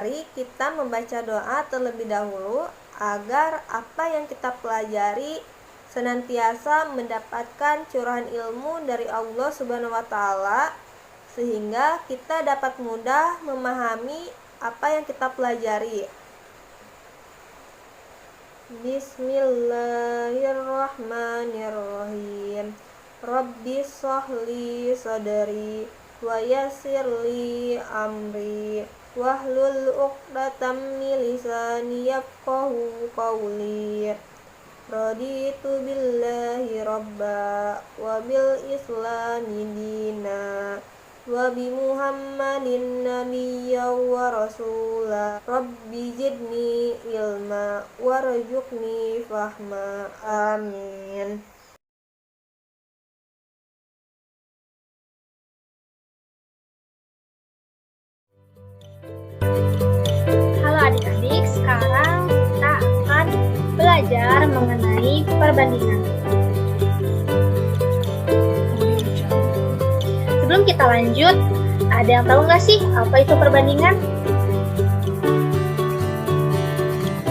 mari kita membaca doa terlebih dahulu agar apa yang kita pelajari senantiasa mendapatkan curahan ilmu dari Allah Subhanahu wa Ta'ala, sehingga kita dapat mudah memahami apa yang kita pelajari. Bismillahirrahmanirrahim. Rabbi shrahli sadri wa yassirli amri wahlul 'uqdatam min lisani yafqahu qawli. Raditu billahi rabba wa bil islami dina wa bi Muhammadin nabiyya wa rasula. Rabbi zidni ilma warzuqni fahma. Amin. Halo adik-adik, sekarang kita akan belajar mengenai perbandingan. Sebelum kita lanjut, ada yang tahu nggak sih apa itu perbandingan?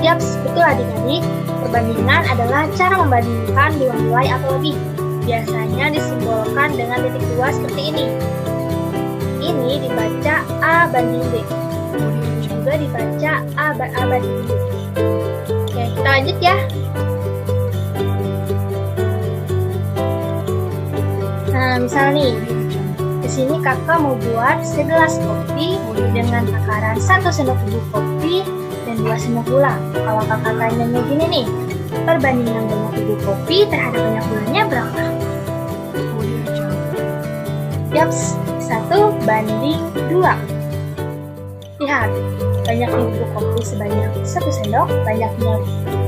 Yaps, betul adik-adik. Perbandingan adalah cara membandingkan dua nilai atau lebih. Biasanya disimbolkan dengan titik dua seperti ini. Ini dibaca A banding B. Juga dibaca A banding B. Oke, kita lanjut ya. Nah, misal nih, di sini kakak mau buat segelas kopi dengan takaran 1 sendok bubuk kopi dan 2 sendok gula. Kalau kakak tanya gini nih, perbandingan banyak bubuk kopi terhadap banyak gulanya berapa? Yaps, 1 banding 2. Lihat, banyaknya bubuk kopi sebanyak 1 sendok, banyaknya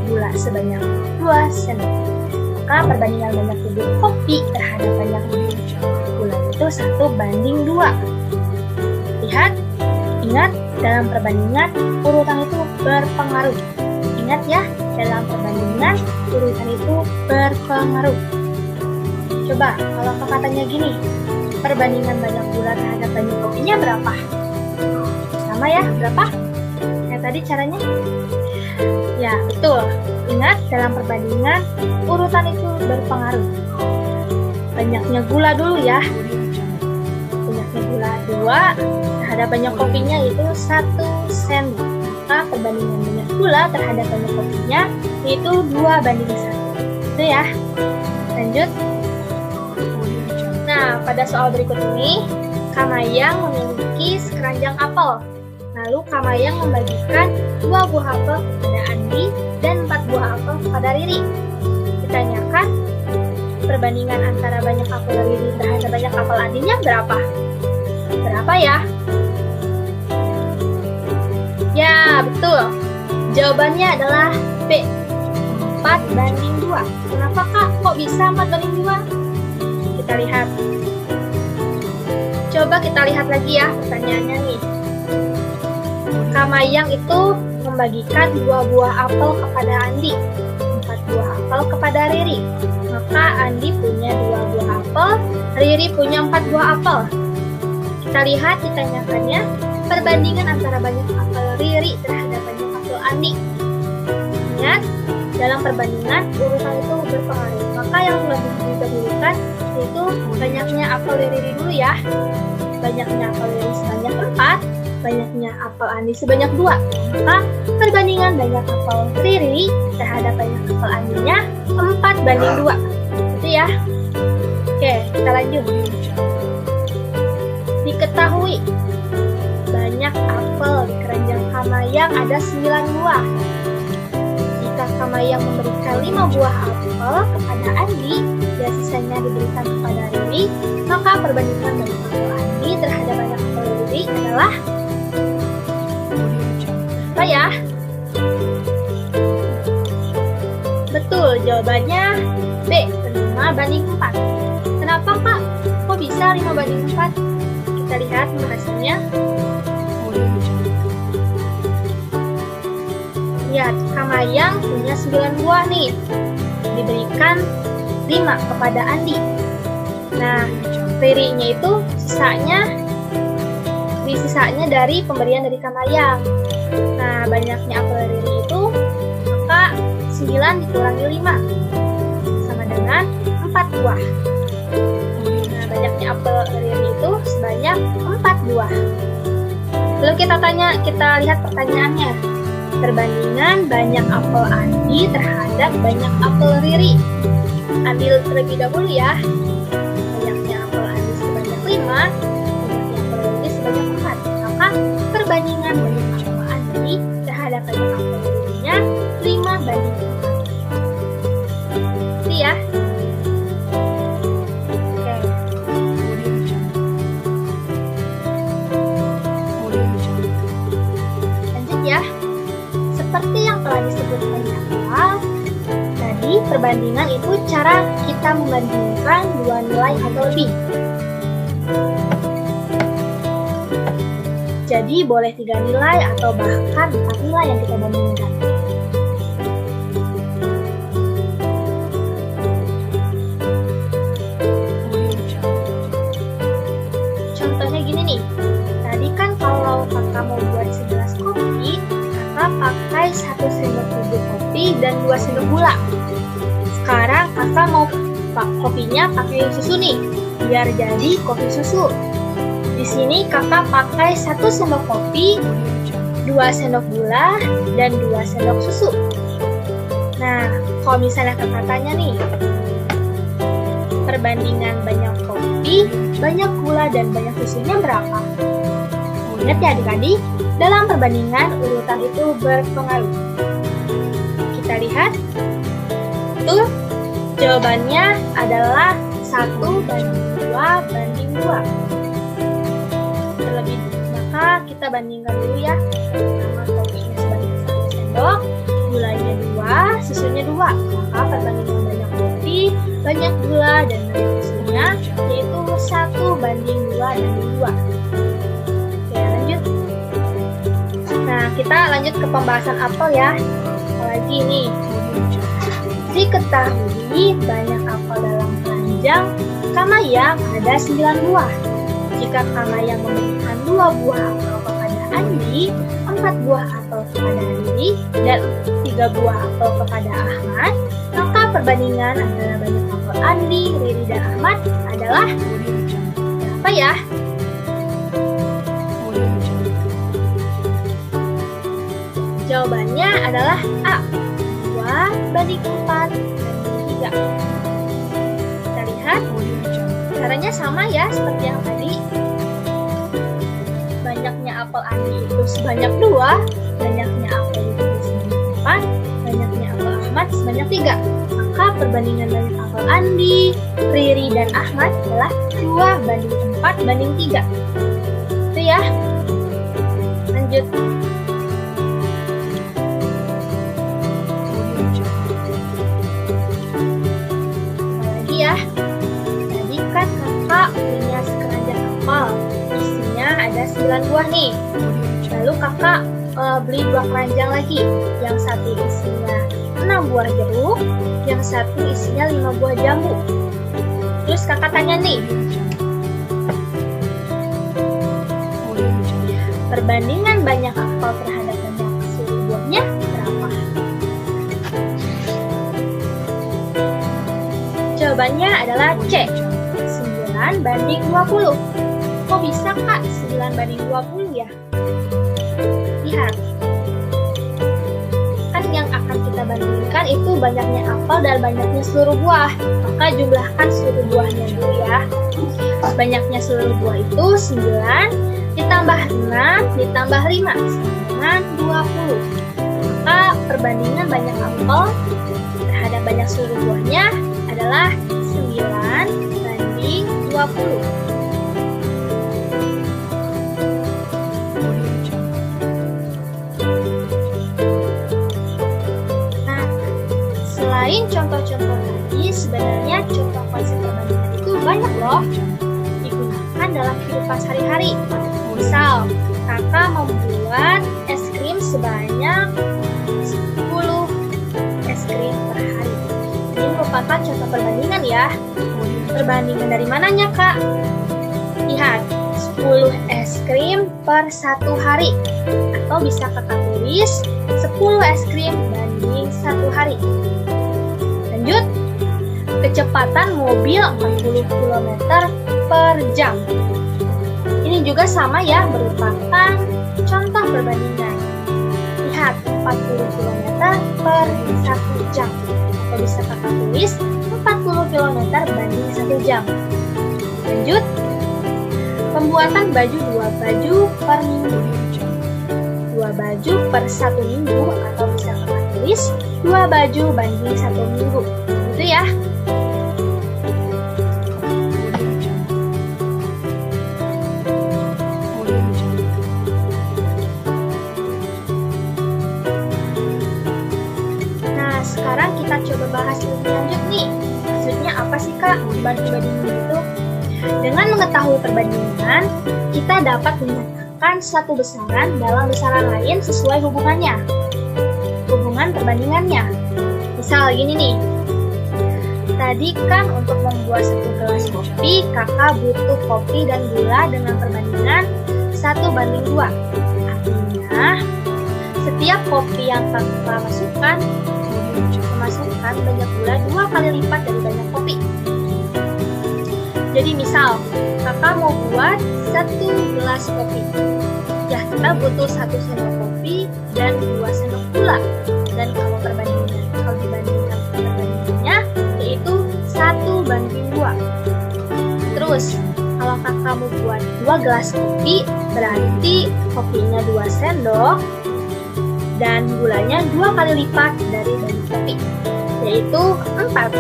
gula sebanyak 2 sendok. Maka perbandingan banyak bubuk kopi terhadap banyak gula itu 1 banding 2. Lihat, ingat dalam perbandingan urutan itu berpengaruh. Ingat ya, dalam perbandingan urutan itu berpengaruh. Coba kalau kakak tanya gini, perbandingan banyak gula terhadap banyak kopinya berapa? Sama ya, berapa? Kayak tadi caranya? Ya, betul. Ingat, dalam perbandingan, urutan itu berpengaruh. Banyaknya gula dulu ya. Banyaknya gula 2 terhadap banyak kopinya itu 1 sendok. Maka perbandingan banyak gula terhadap banyak kopinya itu 2 banding 1. Itu ya. Lanjut. Nah, pada soal berikut ini, Kamayang memiliki sekeranjang apel. Lalu Kamayang membagikan 2 buah apel kepada Andi dan 4 buah apel kepada Riri. Ditanyakan, perbandingan antara banyak apel Riri terhadap banyak apel Andinya berapa? Berapa ya? Ya, betul. Jawabannya adalah B, 4 banding 2. Kenapa kak? Kok bisa 4 banding 2? Kita lihat. Coba kita lihat lagi ya pertanyaannya nih. Kamayang itu membagikan 2 buah apel kepada Andi, 4 buah apel kepada Riri. Maka Andi punya 2 buah apel, Riri punya 4 buah apel. Kita lihat ditanyakannya perbandingan antara banyak apel Riri terhadap banyak apel Andi. Ingat, dalam perbandingan urutan itu berpengaruh. Maka yang lebih didahulukan yaitu banyaknya apel Riri dulu ya. Banyaknya apel Riri sebanyak 4, banyaknya apel Andi sebanyak 2. Maka perbandingan banyak apel Riri terhadap banyak apel Andinya 4 banding 2. Itu ya. Oke, kita lanjut. Diketahui banyak apel di keranjang Kamayang ada 9 buah. Jika Kamayang memberikan 5 buah apel kepada Andi dan sisanya diberikan kepada Riri, maka perbandingan banyak apel Andi terhadap banyak apel Riri adalah apa ya? Betul, jawabannya B, 5 banding 4. Kenapa kak? Kok bisa 5 banding 4? Kita lihat hasilnya. Lihat, Kamayang punya 9 buah nih. Diberikan 5 kepada Andi. Nah, Ririnya itu sisanya dari pemberian dari Kamayang. Nah, banyaknya apel riri itu, maka 9 dikurangi 5 sama dengan 4 buah. Nah, banyaknya apel riri itu sebanyak 4 buah. Lalu kita lihat pertanyaannya. Perbandingan banyak apel Andi terhadap banyak apel Riri. Ambil terlebih dahulu ya. Banyaknya apel Andi sebanyak 5, banyaknya apel Riri sebanyak 4. Maka perbandingan banyak apel Andi terhadap banyak apel Ririnya 5 banding 4. Ini ya. Ya, seperti yang telah disebutkan di awal, tadi perbandingan itu cara kita membandingkan dua nilai atau lebih. Jadi boleh 3 nilai atau bahkan 4 nilai yang kita bandingkan. Contohnya gini nih, tadi kan kalau kakak mau buat segelas kopi, kakak pakai 1 sendok bubuk kopi dan 2 sendok gula. Sekarang kakak mau kopinya pakai susu nih, biar jadi kopi susu. Di sini kakak pakai 1 sendok kopi, 2 sendok gula, dan 2 sendok susu. Nah, kalau misalnya kakak tanya nih, perbandingan banyak kopi, banyak gula, dan banyak susunya berapa? Ingat ya adik-adik, dalam perbandingan urutan itu berpengaruh. Kita lihat, tuh jawabannya adalah 1 banding 2 banding 2. Terlebih, maka kita bandingkan dulu ya. Pertama kopinya sebanyak 1 sendok, gulanya 2, susunya 2. Maka perbandingan banyak kopi, banyak gula, dan banyak susunya yaitu 1 banding 2 banding 2. Nah, kita lanjut ke pembahasan apel ya. Apalagi nih, diketahui banyak apel dalam keranjang Kamayang ada 9 buah. Jika Kamayang memberikan 2 buah apel kepada Andi, 4 buah apel kepada Riri, dan 3 buah apel kepada Ahmad, maka perbandingan antara banyak apel Andi, Riri, dan Ahmad adalah berapa ya? Jawabannya adalah A, 2 banding 4 banding 3. Kita lihat, caranya sama ya seperti yang tadi. Banyaknya apel Andi itu sebanyak 2, banyaknya apel Riri sebanyak 4, banyaknya apel Ahmad sebanyak 3. Maka perbandingan banyak apel Andi, Riri, dan Ahmad adalah 2 banding 4 banding 3. Itu ya. Lanjut. Ya, tadi kan kakak punya sekeranjang apel, isinya ada 9 buah nih. Lalu kakak beli 2 keranjang lagi, yang satu isinya 6 buah jeruk, yang satu isinya 5 buah jambu. Terus kakak tanya nih, perbandingan banyak apel terhadap banyak seluruh buahnya berapa? Jawabannya adalah C, 9 banding 20. Kok bisa kak 9 banding 20 ya? Lihat, kan yang akan kita bandingkan itu banyaknya apel dan banyaknya seluruh buah. Maka jumlahkan seluruh buahnya dulu ya. Banyaknya seluruh buah itu 9 ditambah 6 ditambah 5 sama dengan 20. Maka perbandingan banyak apel terhadap banyak seluruh buahnya adalah 9 banding 20. Nah, selain contoh-contoh tadi, sebenarnya contoh konsep perbandingan itu banyak loh, digunakan dalam kehidupan sehari-hari. Misal, kakak membuat es krim sebanyak 10 es krim per hari. Ini merupakan contoh perbandingan ya. Perbandingan dari mananya kak? Lihat, 10 es krim per 1 hari. Atau bisa kakak tulis 10 es krim banding 1 hari. Lanjut, kecepatan mobil 40 km per jam. Ini juga sama ya, merupakan contoh perbandingan. Lihat, 40 km per 1 jam. Atau bisa kakak tulis 40 km banding 1 jam. Lanjut, pembuatan baju 2 baju per minggu. 2 baju per 1 minggu, atau bisa kakak tulis 2 baju banding 1 minggu. Gitu ya. Nah, sekarang kita coba bahas lebih lanjut nih. Maksudnya apa sih kak banding-banding itu? Dengan mengetahui perbandingan, kita dapat menyatakan satu besaran dalam besaran lain sesuai hubungannya. Hubungan perbandingannya. Misal gini nih. Tadi kan untuk membuat 1 gelas kopi, kakak butuh kopi dan gula dengan perbandingan 1:2. Artinya, setiap kopi yang kakak masukkan banyak gula 2 kali lipat dari banyak kopi. Jadi misal, kakak mau buat 1 gelas kopi. Ya, kita butuh 1 sendok kopi dan 2 sendok gula. Dan kalau dibandingkan perbandingannya, yaitu 1:2. Terus, kalau kakak mau buat 2 gelas kopi, berarti kopinya 2 sendok dan gulanya 2 kali lipat dari banyak kopi, yaitu 4.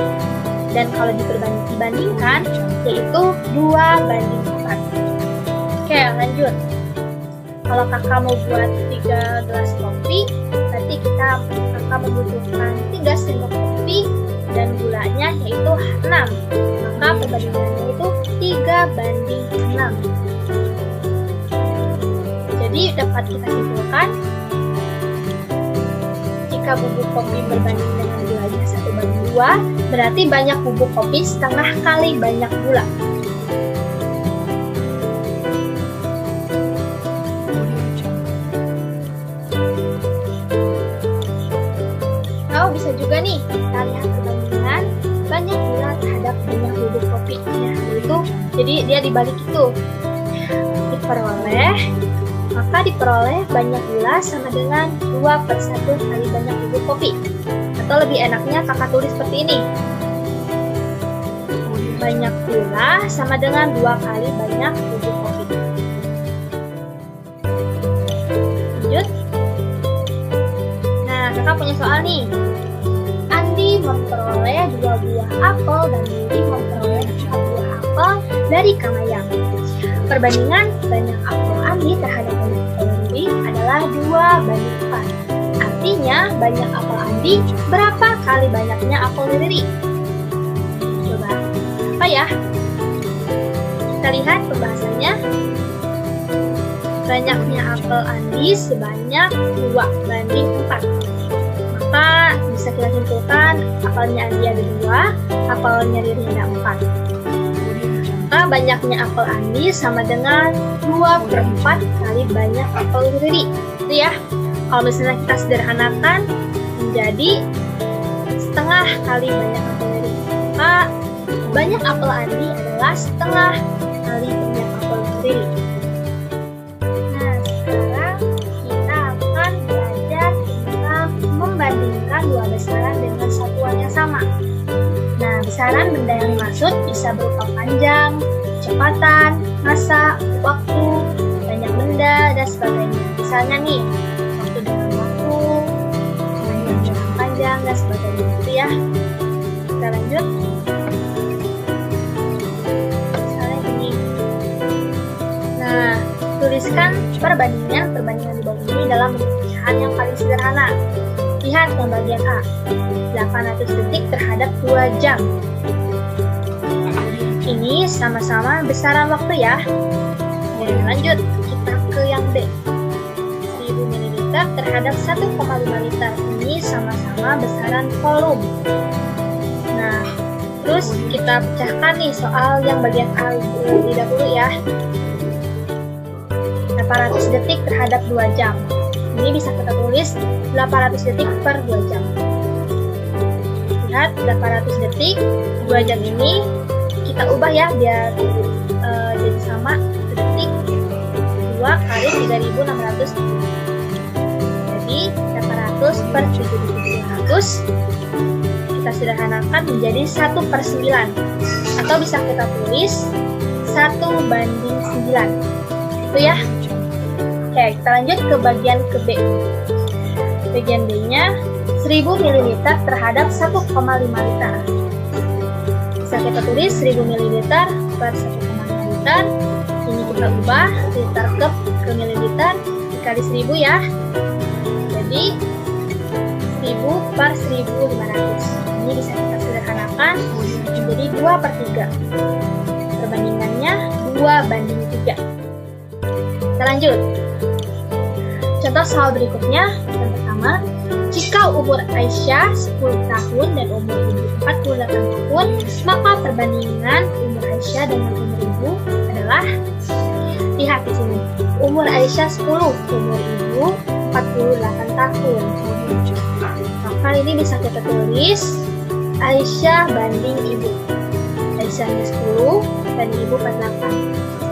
Dan kalau dibandingkan, yaitu 2:4. Oke, lanjut. Kalau kakak mau buat 3 gelas kopi, berarti kakak membutuhkan 3 sendok kopi dan gulanya yaitu 6. Maka perbandingannya itu 3:6. Jadi dapat kita simpulkan, jika bubuk kopi berbanding dengan gulanya 1:2, berarti banyak bubuk kopi setengah kali banyak gula. Atau bisa juga nih, kita lihat perbandingan banyak gula terhadap banyak bubuk kopi. Nah, itu jadi dia dibalik itu. Diperoleh banyak gula sama dengan 2/1 kali banyak bubuk kopi. Atau lebih enaknya kakak tulis seperti ini. Banyak gula sama dengan 2 kali banyak bubuk kopi. Lanjut. Nah, kakak punya soal nih. Andi memperoleh 2 buah apel dan Yudi memperoleh 4 buah apel dari Kang Ayang. Perbandingan banyak apel Andi terhadap banyak apel Yudi adalah 2:4. Artinya banyak apel Andi berapa kali banyaknya apel Riri? Coba apa ya? Kita lihat pembahasannya. Banyaknya apel Andi sebanyak 2:4. Maka bisa kita simpulkan apelnya Andi ada 2, apelnya Riri ada 4. Maka banyaknya apel Andi sama dengan 2/4 kali banyak apel Riri. Itu ya. Kalau misalnya kita sederhanakan menjadi setengah kali banyak apel Riri, maka banyak apel Andi adalah setengah kali banyak apel Riri. Nah, sekarang kita akan belajar tentang membandingkan 2 besaran dengan satuan yang sama. Nah, besaran benda yang dimaksud bisa berupa panjang, kecepatan, massa, waktu, banyak benda, dan sebagainya. Misalnya nih, waktu dengan waktu, panjang, dan sebagainya. Itu ya. Kita lanjut. Misalnya gini. Nah, tuliskan perbandingan di bawah ini dalam bentuk pecahan yang paling sederhana. Lihat yang bagian A. 800 detik terhadap 2 jam. Ini sama-sama besaran waktu ya. Oke, lanjut. Kita ke yang B. 1000 ml terhadap 1,5 liter. Ini sama-sama besaran volume. Nah, terus kita pecahkan nih soal yang bagian A lebih dahulu ya. 800 detik terhadap 2 jam. Ini bisa kita tulis 800 detik per 2 jam. Lihat, 800 detik 2 jam ini kita ubah ya biar jadi sama detik 2 kali 3600. Jadi 800 per 7.700 kita sederhanakan menjadi 1/9, atau bisa kita tulis 1/9. Itu ya. Oke, kita lanjut ke bagian ke B. Bagian B-nya 1000 ml terhadap 1,5 liter. Bisa kita tulis 1000 ml per 1,5 liter. Ini kita ubah liter ke mililiter dikali 1000 ya. Jadi 1000 per 1500. Ini bisa kita sederhanakan menjadi 2/3. Perbandingannya 2/3. Kita lanjut. Contoh soal berikutnya. Yang pertama, jika umur Aisyah 10 tahun dan umur ibu 48 tahun, maka perbandingan umur Aisyah dengan umur ibu adalah, lihat di sini, umur Aisyah 10, umur ibu 48 tahun. Maka ini bisa kita tulis Aisyah banding ibu. Aisyahnya 10 banding ibu 48.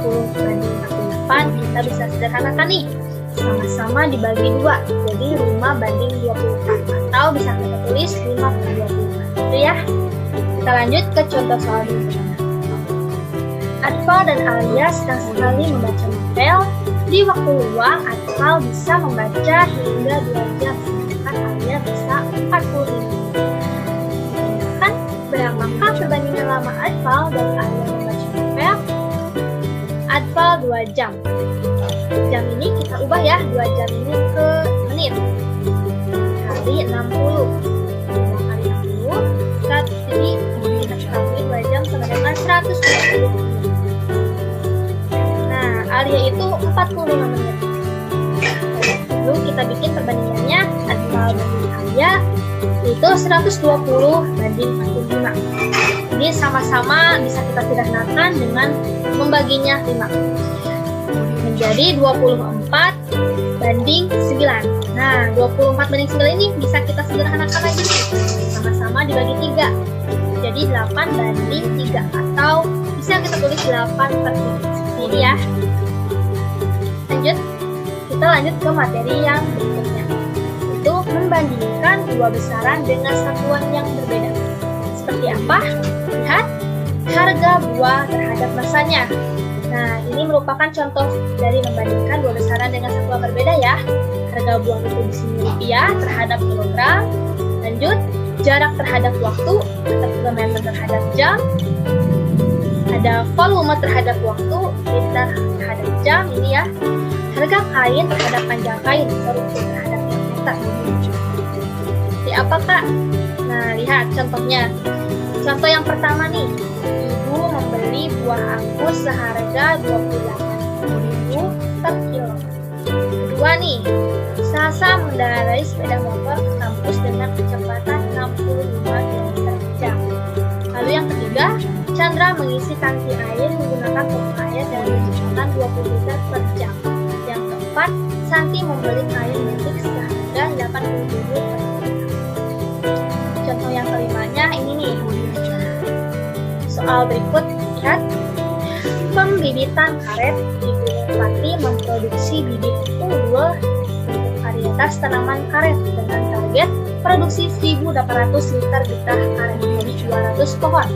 10 banding 48 kita bisa sederhanakan nih. Sama-sama dibagi 2, jadi 5/24, atau bisa kita tulis 5/24. Itu ya. Kita lanjut ke contoh soal berikutnya. Atfal dan Alia sedang sekali membaca novel. Di waktu luang, Atfal bisa membaca hingga 2 jam, sedangkan Alia bisa 45 menit. Kan berapakah perbandingan lama Atfal dan Alia membaca novel? Atfal 2 jam. Jam ini kita ubah ya, 2 jam ini ke menit. Kali 60. 2 kali 60. Jadi kita ketahui 2 jam sama dengan 120 menit. Nah, Alia itu 45 menit. Lalu kita bikin perbandingannya, Atfal banding Alia itu 120/45. Ini sama-sama bisa kita sederhanakan dengan membaginya 5. Menjadi 24/9. Nah, 24/9 ini bisa kita sederhanakan lagi nih. Sama-sama dibagi 3. Jadi 8/3, atau bisa kita tulis 8/3. Seperti ini ya. Kita lanjut ke materi yang berikutnya. Itu membandingkan 2 besaran dengan satuan yang berbeda. Seperti apa? Lihat, harga buah terhadap masanya. Nah, ini merupakan contoh dari membandingkan 2 besaran dengan satuan berbeda ya. Harga buah itu di sini rupiah terhadap kilogram. Lanjut, jarak terhadap waktu atau kilometer terhadap jam. Ada volume terhadap waktu, liter terhadap jam, ini ya. Harga kain terhadap panjang kain, rupiah terhadap meter. Seperti apa, Kak? Nah, lihat contohnya. Contoh yang pertama nih. Ibu membeli buah anggur seharga 28.000 per kilo. Kedua nih, Sasa mengendarai sepeda motor ke kampus dengan kecepatan 65 km per jam. Lalu yang ketiga, Chandra mengisi tangki air menggunakan pompa air dengan kecepatan 20 liter per jam. Yang keempat, Santi membeli kain batik seharga 80.000 per kilo. Contoh yang kelimanya ini nih. Soal berikut, lihat. Pembibitan karet di Gunung Pati memproduksi bibit unggul untuk varietas tanaman karet dengan target produksi 1.800 liter getah karet dari 200 pohon.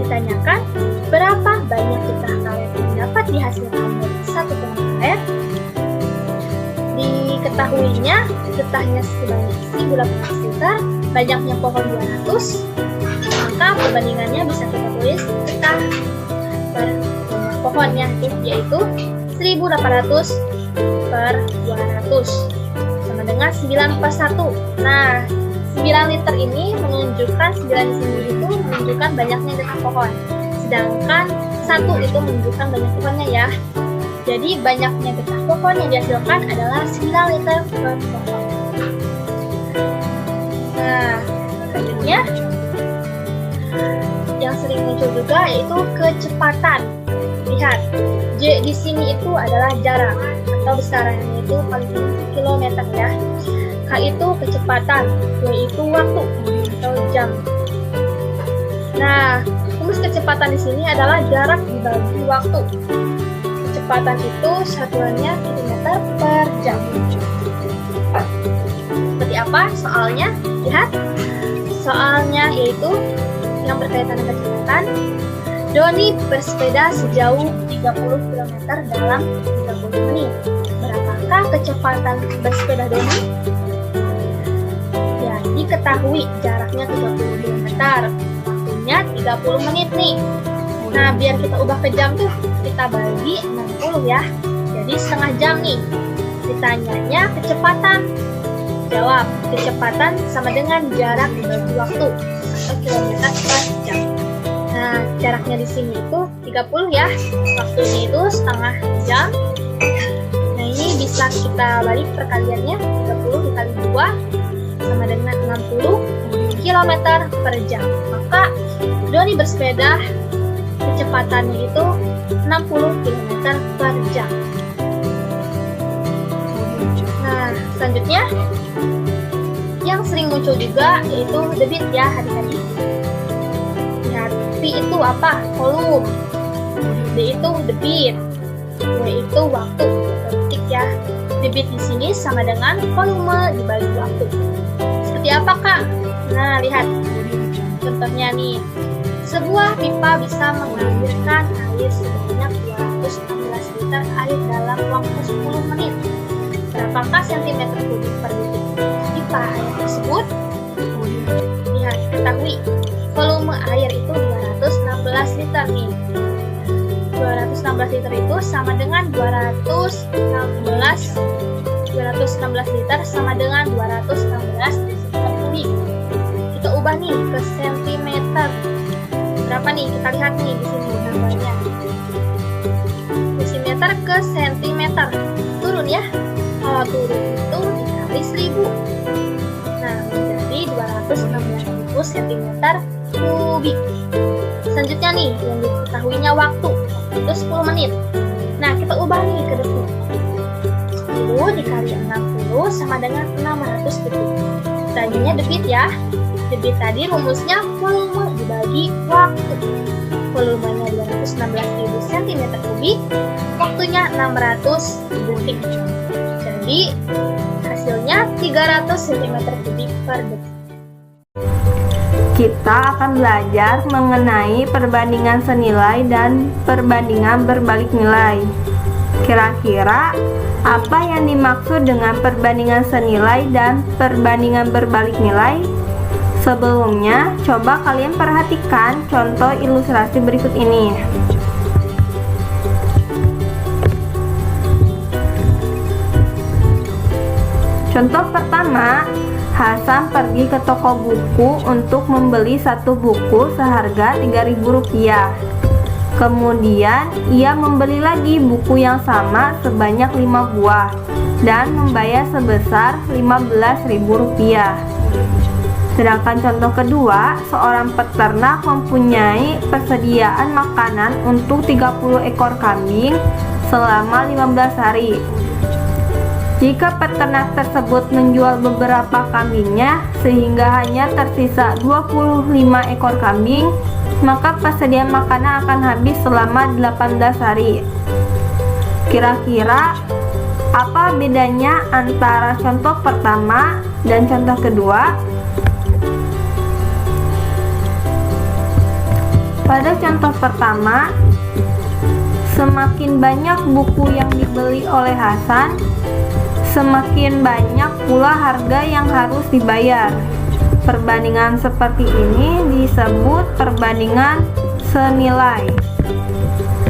Ditanyakan, berapa banyak getah karet yang dapat dihasilkan dari 1 pohon karet? Diketahuinya, getahnya sebanyak 1.800 liter, banyaknya pohon 200, maka perbandingannya bisa kita tulis getah per pohonnya yaitu 1.800 per 200 sama dengan 9/1. Nah, 9 liter ini menunjukkan 9 di sini itu menunjukkan banyaknya getah pohon, sedangkan 1 itu menunjukkan banyak pohonnya ya. Jadi banyaknya getah pohon yang dihasilkan adalah 9 liter per pohon. Nah, selanjutnya yang sering muncul juga yaitu kecepatan. lihat, J di sini itu adalah jarak atau besarannya itu paling tinggi kilometer ya. K itu kecepatan, W itu waktu atau jam. Nah, rumus kecepatan di sini adalah jarak dibagi waktu. Kecepatan itu satuannya kilometer per jam. Seperti apa soalnya? Lihat, soalnya yaitu yang berkaitan dengan kecepatan. Doni bersepeda sejauh 30 km dalam 30 menit. Berapakah kecepatan bersepeda Doni? Ya, diketahui jaraknya 30 km. Waktunya 30 menit nih. Nah, biar kita ubah ke jam tuh, kita bagi 60 ya. Jadi setengah jam nih. Ditanyanya kecepatan. Jawab, kecepatan sama dengan jarak dibagi waktu atau kilometer per jam. Nah, jaraknya di sini itu 30 ya. Waktunya itu setengah jam. Nah, ini bisa kita balik perkaliannya. 30 dikali 2 sama dengan 60 km per jam. Maka Doni bersepeda kecepatannya itu 60 km per jam. Nah, selanjutnya yang sering muncul juga yaitu debit ya adik-adik. Lihat, V itu apa? Volume. D itu debit. W itu waktu. Detik ya. Debit di sini sama dengan volume dibagi waktu. Seperti apa, Kak? Nah, lihat. Contohnya nih. Sebuah pipa bisa mengalirkan air sebanyak 216 liter air dalam waktu 10 menit. Berapakah sentimeter kubik per detik pipa air tersebut? Lihat, ketahui volume air itu 216 liter nih. 216 liter itu sama dengan 216 liter sama dengan 216 desiliter kubik. Kita ubah nih ke sentimeter. Berapa nih? Kita lihat nih di sini gambarnya. Desimeter ke sentimeter. Turun ya. Kalau turun itu dikali 1000. Nah, menjadi 216.000 cm kubik. Selanjutnya nih, yang diketahuinya waktu itu 10 menit. Nah, kita ubah nih ke detik. 10 dikali 60 sama dengan 600 detik. Tadinya debit ya. Debit tadi rumusnya volume dibagi waktu. Volumenya 216.000 cm kubik, waktunya 600 detik. Jadi, hasilnya 300 cm kubik per detik. Kita akan belajar mengenai perbandingan senilai dan perbandingan berbalik nilai. Kira-kira apa yang dimaksud dengan perbandingan senilai dan perbandingan berbalik nilai? Sebelumnya, coba kalian perhatikan contoh ilustrasi berikut ini. Contoh pertama, Hasan pergi ke toko buku untuk membeli satu buku seharga Rp3.000. Kemudian, ia membeli lagi buku yang sama sebanyak 5 buah dan membayar sebesar Rp15.000. Sedangkan contoh kedua, seorang peternak mempunyai persediaan makanan untuk 30 ekor kambing selama 15 hari. Jika peternak tersebut menjual beberapa kambingnya sehingga hanya tersisa 25 ekor kambing, maka persediaan makanan akan habis selama 18 hari. Kira-kira apa bedanya antara contoh pertama dan contoh kedua? Pada contoh pertama, semakin banyak buku yang dibeli oleh Hasan, semakin banyak pula harga yang harus dibayar. Perbandingan seperti ini disebut perbandingan senilai.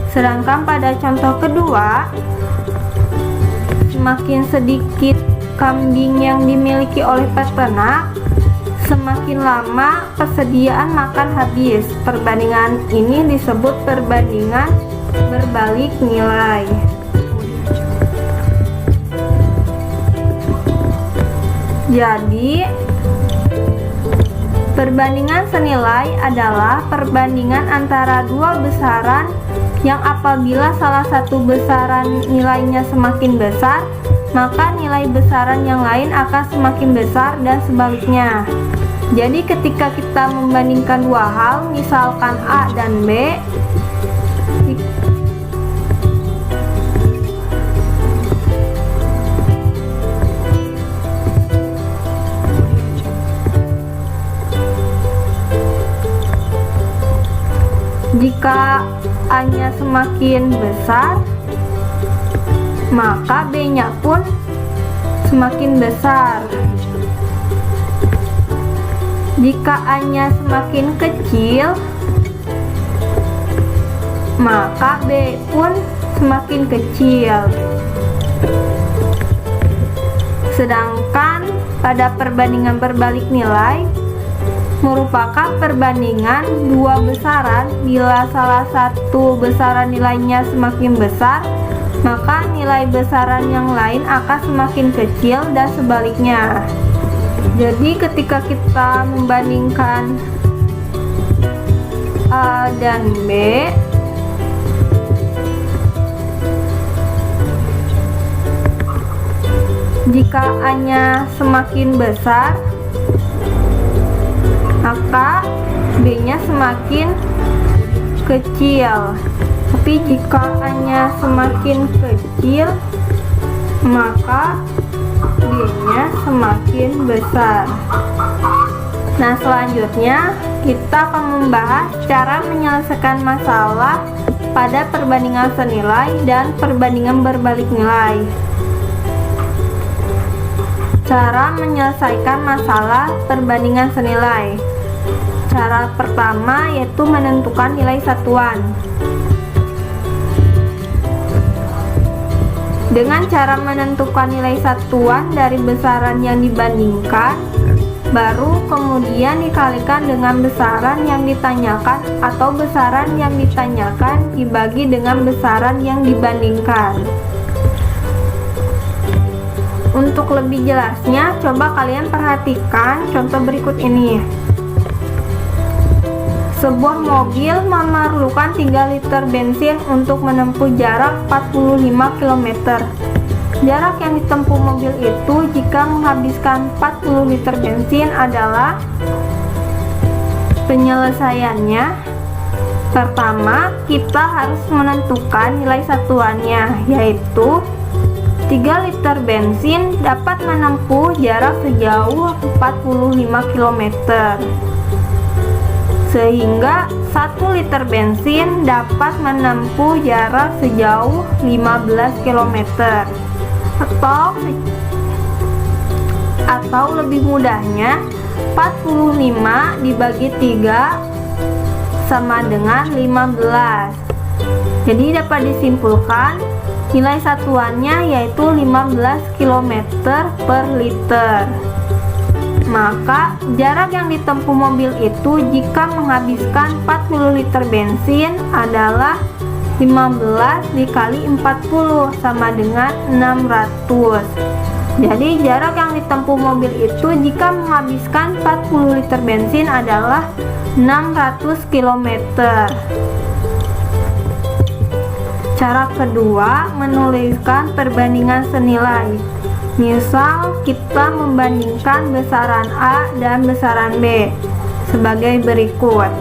Sedangkan pada contoh kedua, semakin sedikit kambing yang dimiliki oleh peternak, semakin lama persediaan makan habis. Perbandingan ini disebut perbandingan berbalik nilai. Jadi, perbandingan senilai adalah perbandingan antara dua besaran yang apabila salah satu besaran nilainya semakin besar, maka nilai besaran yang lain akan semakin besar dan sebaliknya. Jadi ketika kita membandingkan dua hal, misalkan A dan B, jika A-nya semakin besar, maka B-nya pun semakin besar. Jika A-nya semakin kecil, maka B pun semakin kecil. Sedangkan pada perbandingan berbalik nilai merupakan perbandingan dua besaran. Bila salah satu besaran nilainya semakin besar, maka nilai besaran yang lain akan semakin kecil dan sebaliknya. Jadi ketika kita membandingkan A dan B, jika A-nya semakin besar, maka B-nya semakin kecil. Tapi jika A-nya semakin kecil, maka B-nya semakin besar. Nah, selanjutnya kita akan membahas cara menyelesaikan masalah pada perbandingan senilai dan perbandingan berbalik nilai. Cara menyelesaikan masalah perbandingan senilai. Cara pertama yaitu menentukan nilai satuan. Dengan cara menentukan nilai satuan dari besaran yang dibandingkan, baru kemudian dikalikan dengan besaran yang ditanyakan atau besaran yang ditanyakan dibagi dengan besaran yang dibandingkan. Untuk lebih jelasnya, coba kalian perhatikan contoh berikut ini. Sebuah mobil memerlukan 3 liter bensin untuk menempuh jarak 45 km. Jarak yang ditempuh mobil itu jika menghabiskan 40 liter bensin adalah penyelesaiannya. Pertama, kita harus menentukan nilai satuannya, yaitu 3 liter bensin dapat menempuh jarak sejauh 45 km. Sehingga 1 liter bensin dapat menempuh jarak sejauh 15 km. Atau lebih mudahnya, 45 dibagi 3 sama dengan 15. Jadi dapat disimpulkan nilai satuannya yaitu 15 km per liter. Maka jarak yang ditempuh mobil itu jika menghabiskan 40 liter bensin adalah 15 dikali 40 sama dengan 600. Jadi jarak yang ditempuh mobil itu jika menghabiskan 40 liter bensin adalah 600 km. Cara kedua, menuliskan perbandingan senilai. Misal, kita membandingkan besaran A dan besaran B sebagai berikut.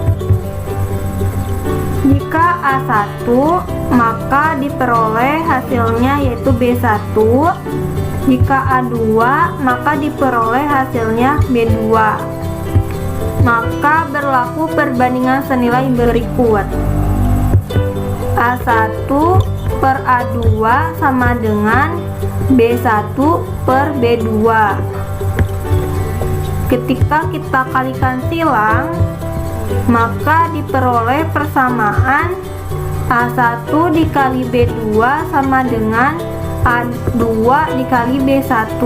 Jika A1, maka diperoleh hasilnya yaitu B1. Jika A2, maka diperoleh hasilnya B2. Maka berlaku perbandingan senilai berikut. A1 per A2 sama dengan B1 per B2. Ketika kita kalikan silang, maka diperoleh persamaan A1 dikali B2 sama dengan A2 dikali B1.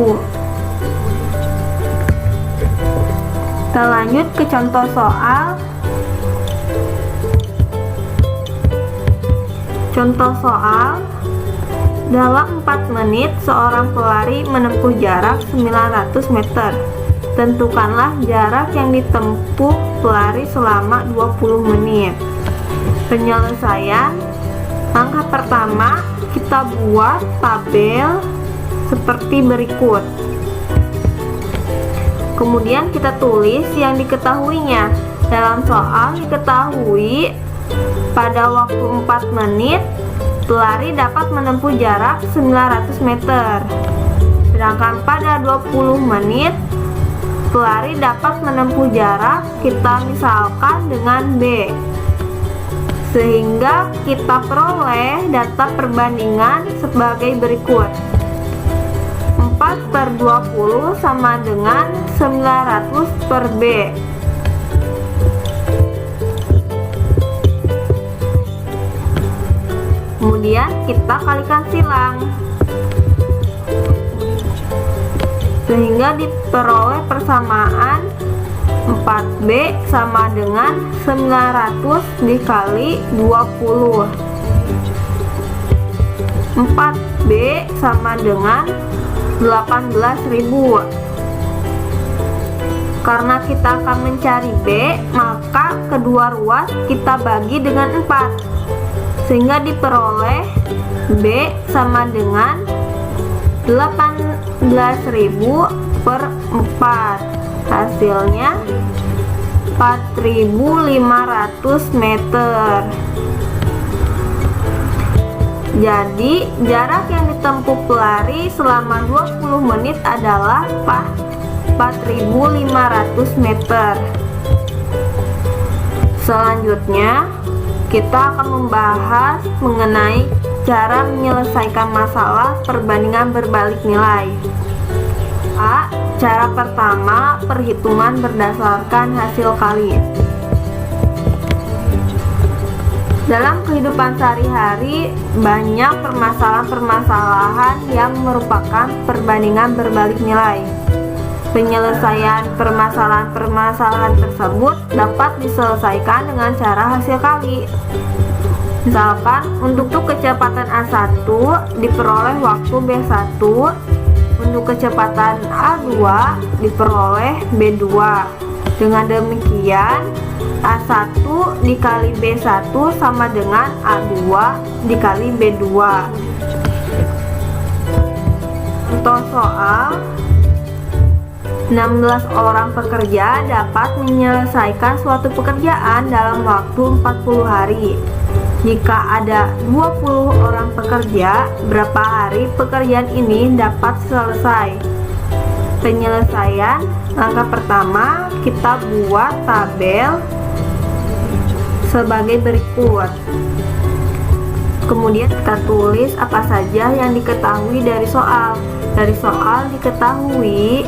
Kita lanjut ke contoh soal. Contoh soal, dalam 4 menit seorang pelari menempuh jarak 900 meter. Tentukanlah jarak yang ditempuh pelari selama 20 menit. Penyelesaian, Langkah pertama, kita buat tabel seperti berikut. Kemudian kita tulis yang diketahuinya. Dalam soal diketahui pada waktu 4 menit pelari dapat menempuh jarak 900 meter. Sedangkan pada 20 menit pelari dapat menempuh jarak, kita misalkan dengan B. Sehingga kita peroleh data perbandingan sebagai berikut. 4/20 sama dengan 900 per B. Kemudian kita kalikan silang, sehingga diperoleh persamaan 4B sama dengan 900 dikali 20. 4B sama dengan 18.000. Karena kita akan mencari B, maka kedua ruas kita bagi dengan 4, sehingga diperoleh B sama dengan 18.000 per 4. Hasilnya 4.500 meter. Jadi jarak yang ditempuh pelari selama 20 menit adalah 4.500 meter. Selanjutnya kita akan membahas mengenai cara menyelesaikan masalah perbandingan berbalik nilai. A. Cara pertama, perhitungan berdasarkan hasil kali. Dalam kehidupan sehari-hari, banyak permasalahan-permasalahan yang merupakan perbandingan berbalik nilai. Penyelesaian permasalahan-permasalahan tersebut dapat diselesaikan dengan cara hasil kali. Misalkan, untuk kecepatan A1 diperoleh waktu B1, untuk kecepatan A2 diperoleh B2. Dengan demikian, A1 dikali B1 sama dengan A2 dikali B2. Contoh soal, 16 orang pekerja dapat menyelesaikan suatu pekerjaan dalam waktu 40 hari. Jika ada 20 orang pekerja, berapa hari pekerjaan ini dapat selesai? Penyelesaian, langkah pertama, kita buat tabel sebagai berikut. Kemudian kita tulis apa saja yang diketahui dari soal. Dari soal diketahui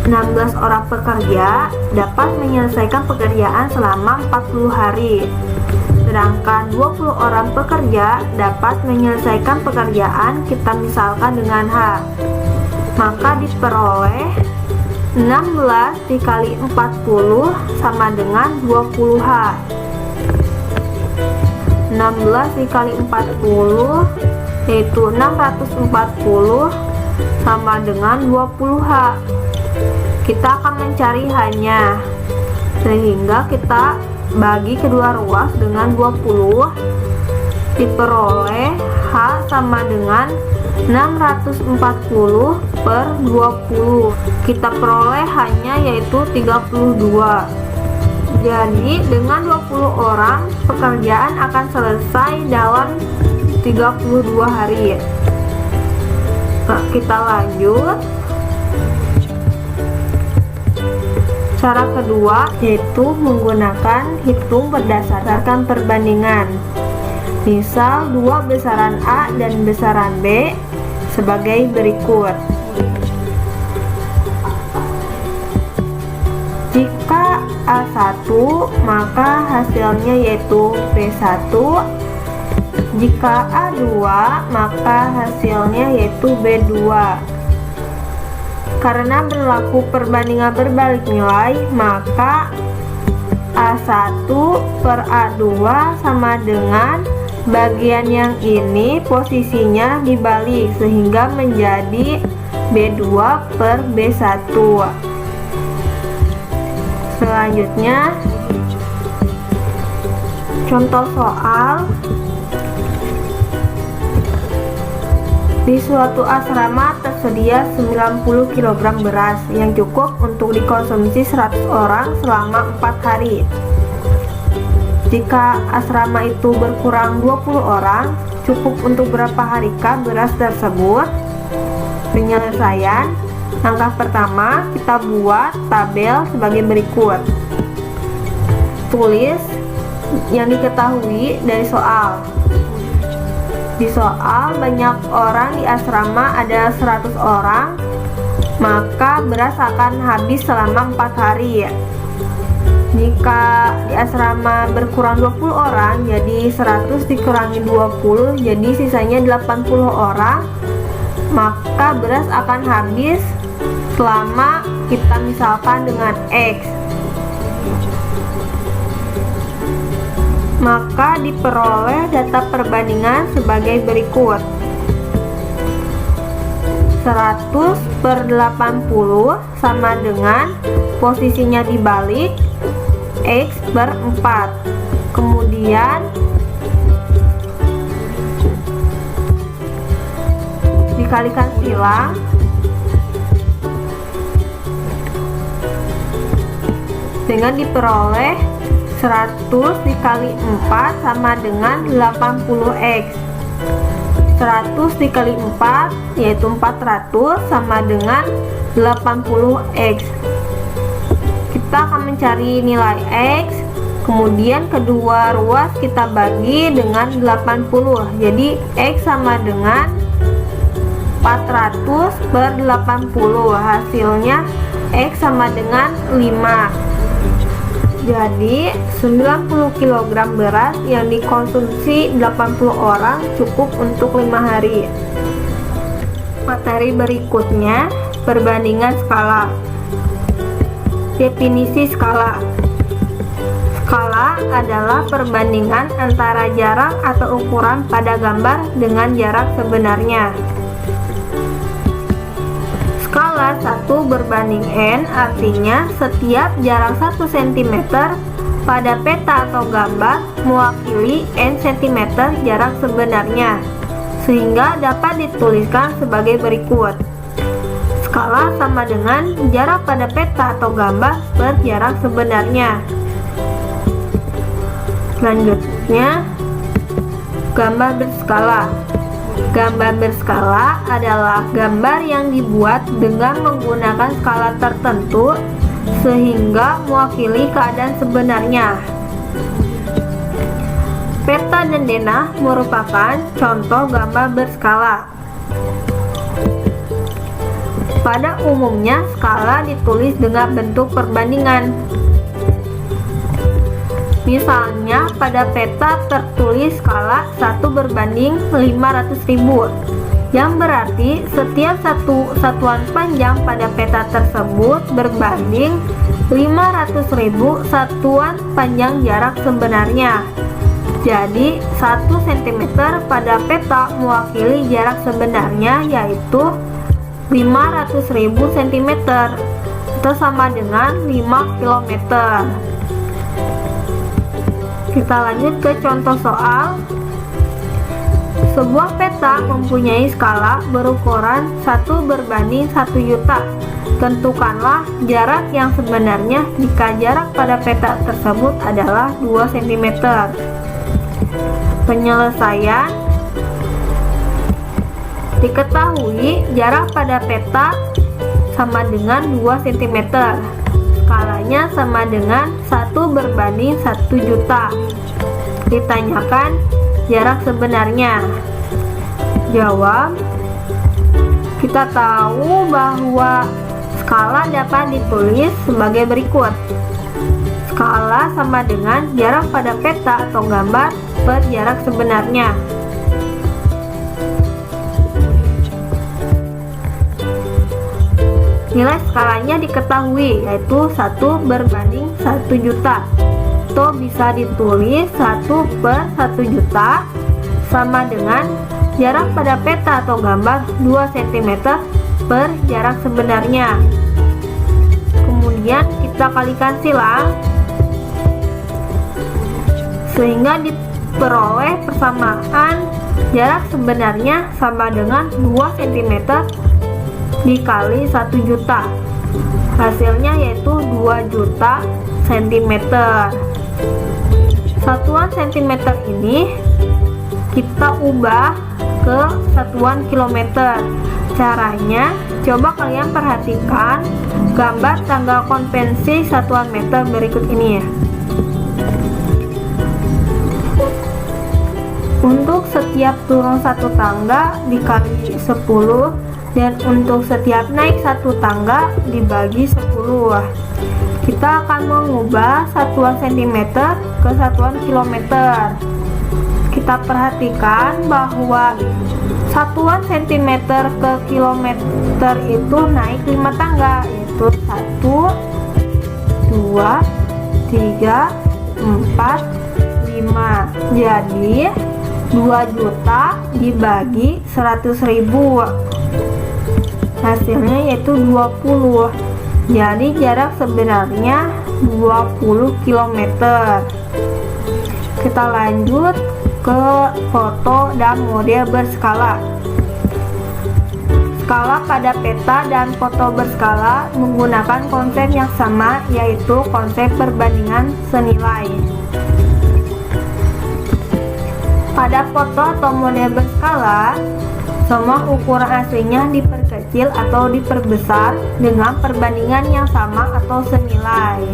16 orang pekerja dapat menyelesaikan pekerjaan selama 40 hari. Sedangkan 20 orang pekerja dapat menyelesaikan pekerjaan, kita misalkan dengan H. Maka diperoleh 16 dikali 40 sama dengan 20H. 16 dikali 40 yaitu 640 sama dengan 20H. Kita akan mencari H-nya, sehingga kita bagi kedua ruas dengan 20, diperoleh H sama dengan 640 per 20. Kita peroleh H-nya yaitu 32. Jadi dengan 20 orang pekerjaan akan selesai dalam 32 hari. Nah, kita lanjut. Cara kedua yaitu menggunakan hitung berdasarkan perbandingan. Misal dua besaran A dan besaran B sebagai berikut. Jika A1 maka hasilnya yaitu B1. Jika A2 maka hasilnya yaitu B2. Karena berlaku perbandingan berbalik nilai, maka A1 per A2 sama dengan bagian yang ini posisinya dibalik sehingga menjadi B2 per B1. Selanjutnya, contoh soal Di suatu asrama tersedia 90 kg beras yang cukup untuk dikonsumsi 100 orang selama 4 hari. Jika asrama itu berkurang 20 orang, cukup untuk berapa harikah beras tersebut? Penyelesaian. Langkah pertama, kita buat tabel sebagai berikut. Tulis yang diketahui dari soal. Di soal, banyak orang di asrama ada 100 orang, maka beras akan habis selama 4 hari. Jika di asrama berkurang 20 orang, jadi 100 dikurangi 20, jadi sisanya 80 orang, maka beras akan habis selama kita misalkan dengan X. Maka diperoleh data perbandingan sebagai berikut. 100/80 sama dengan posisinya dibalik X/4. Kemudian dikalikan silang dengan diperoleh 100 dikali 4 sama dengan 80x. 100 dikali 4 yaitu 400 sama dengan 80x. Kita akan mencari nilai x, kemudian kedua ruas kita bagi dengan 80. Jadi x sama dengan 400/80. Hasilnya x sama dengan 5. Jadi 90 kg beras yang dikonsumsi 80 orang cukup untuk 5 hari. Materi berikutnya, perbandingan skala. Definisi skala. Skala adalah perbandingan antara jarak atau ukuran pada gambar dengan jarak sebenarnya. Skala 1 berbanding n artinya setiap jarak 1 cm pada peta atau gambar mewakili n cm jarak sebenarnya, sehingga dapat dituliskan sebagai berikut. Skala sama dengan jarak pada peta atau gambar per jarak sebenarnya. Selanjutnya, gambar berskala. Gambar berskala adalah gambar yang dibuat dengan menggunakan skala tertentu sehingga mewakili keadaan sebenarnya. Peta dan denah merupakan contoh gambar berskala. Pada umumnya, skala ditulis dengan bentuk perbandingan. Misalnya, pada peta tertulis skala 1/500.000, yang berarti setiap satu satuan panjang pada peta tersebut berbanding 500.000 satuan panjang jarak sebenarnya. Jadi, 1 cm pada peta mewakili jarak sebenarnya, yaitu 500.000 cm, atau sama dengan 5 km. Kita lanjut ke contoh soal. Sebuah peta mempunyai skala berukuran 1/1 juta. Tentukanlah jarak yang sebenarnya jika jarak pada peta tersebut adalah 2 cm. Penyelesaian. Diketahui jarak pada peta sama dengan 2 cm. Skalanya sama dengan 1/1 juta. Ditanyakan jarak sebenarnya. Jawab. Kita tahu bahwa skala dapat ditulis sebagai berikut. Skala sama dengan jarak pada peta atau gambar per jarak sebenarnya. Nilai skalanya diketahui, yaitu 1/1 juta. Atau bisa ditulis 1/1 juta sama dengan jarak pada peta atau gambar 2 cm per jarak sebenarnya. Kemudian kita kalikan silang, sehingga diperoleh persamaan jarak sebenarnya sama dengan 2 cm dikali 1 juta. Hasilnya yaitu 2 juta cm. Satuan cm ini kita ubah ke satuan kilometer. Caranya, coba kalian perhatikan gambar tanggal konvensi satuan meter berikut ini ya. Untuk setiap turun satu tangga dikali 10, dan untuk setiap naik satu tangga dibagi 10. Kita akan mengubah satuan cm ke satuan kilometer. Kita perhatikan bahwa satuan cm ke kilometer itu naik 5 tangga, yaitu 1, 2, 3, 4, 5. Jadi 2 juta dibagi 100.000, hasilnya yaitu 20. Jadi jarak sebenarnya 20 km. Kita lanjut ke foto dan model berskala. Skala pada peta dan foto berskala menggunakan konsep yang sama, yaitu konsep perbandingan senilai. Pada foto atau model berskala, semua ukuran aslinya diperkecil atau diperbesar dengan perbandingan yang sama atau senilai,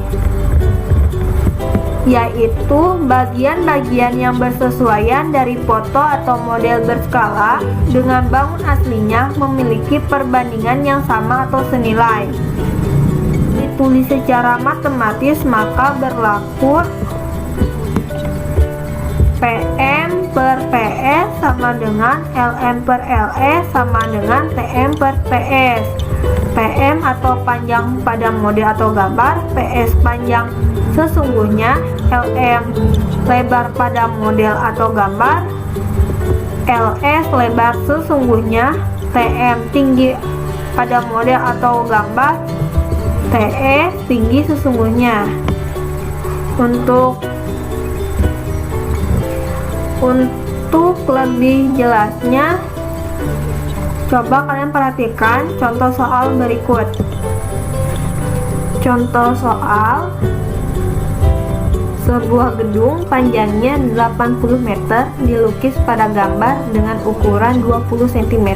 yaitu bagian-bagian yang bersesuaian dari foto atau model berskala dengan bangun aslinya memiliki perbandingan yang sama atau senilai. Ditulis secara matematis, maka berlaku PM per PS sama dengan LM per LS sama dengan TM per PS. PM atau panjang pada model atau gambar, PS panjang sesungguhnya, LM lebar pada model atau gambar, LS lebar sesungguhnya, TM tinggi pada model atau gambar, TE tinggi sesungguhnya. Untuk lebih jelasnya, coba kalian perhatikan contoh soal berikut. Contoh soal: sebuah gedung panjangnya 80 meter dilukis pada gambar dengan ukuran 20 cm.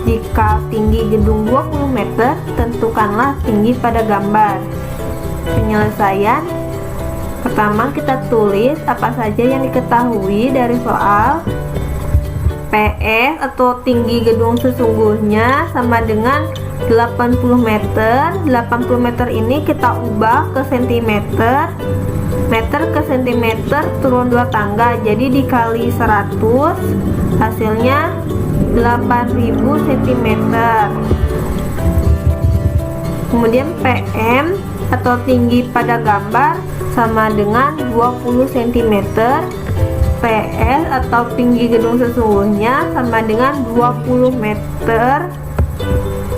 Jika tinggi gedung 20 meter, tentukanlah tinggi pada gambar. Penyelesaian: pertama, kita tulis apa saja yang diketahui dari soal. PS atau tinggi gedung sesungguhnya sama dengan 80 meter. 80 meter ini kita ubah ke cm. Meter ke cm turun 2 tangga, jadi dikali 100, hasilnya 8000 cm. Kemudian PM atau tinggi pada gambar sama dengan 20 cm. PS atau tinggi gedung sesungguhnya sama dengan 20 meter.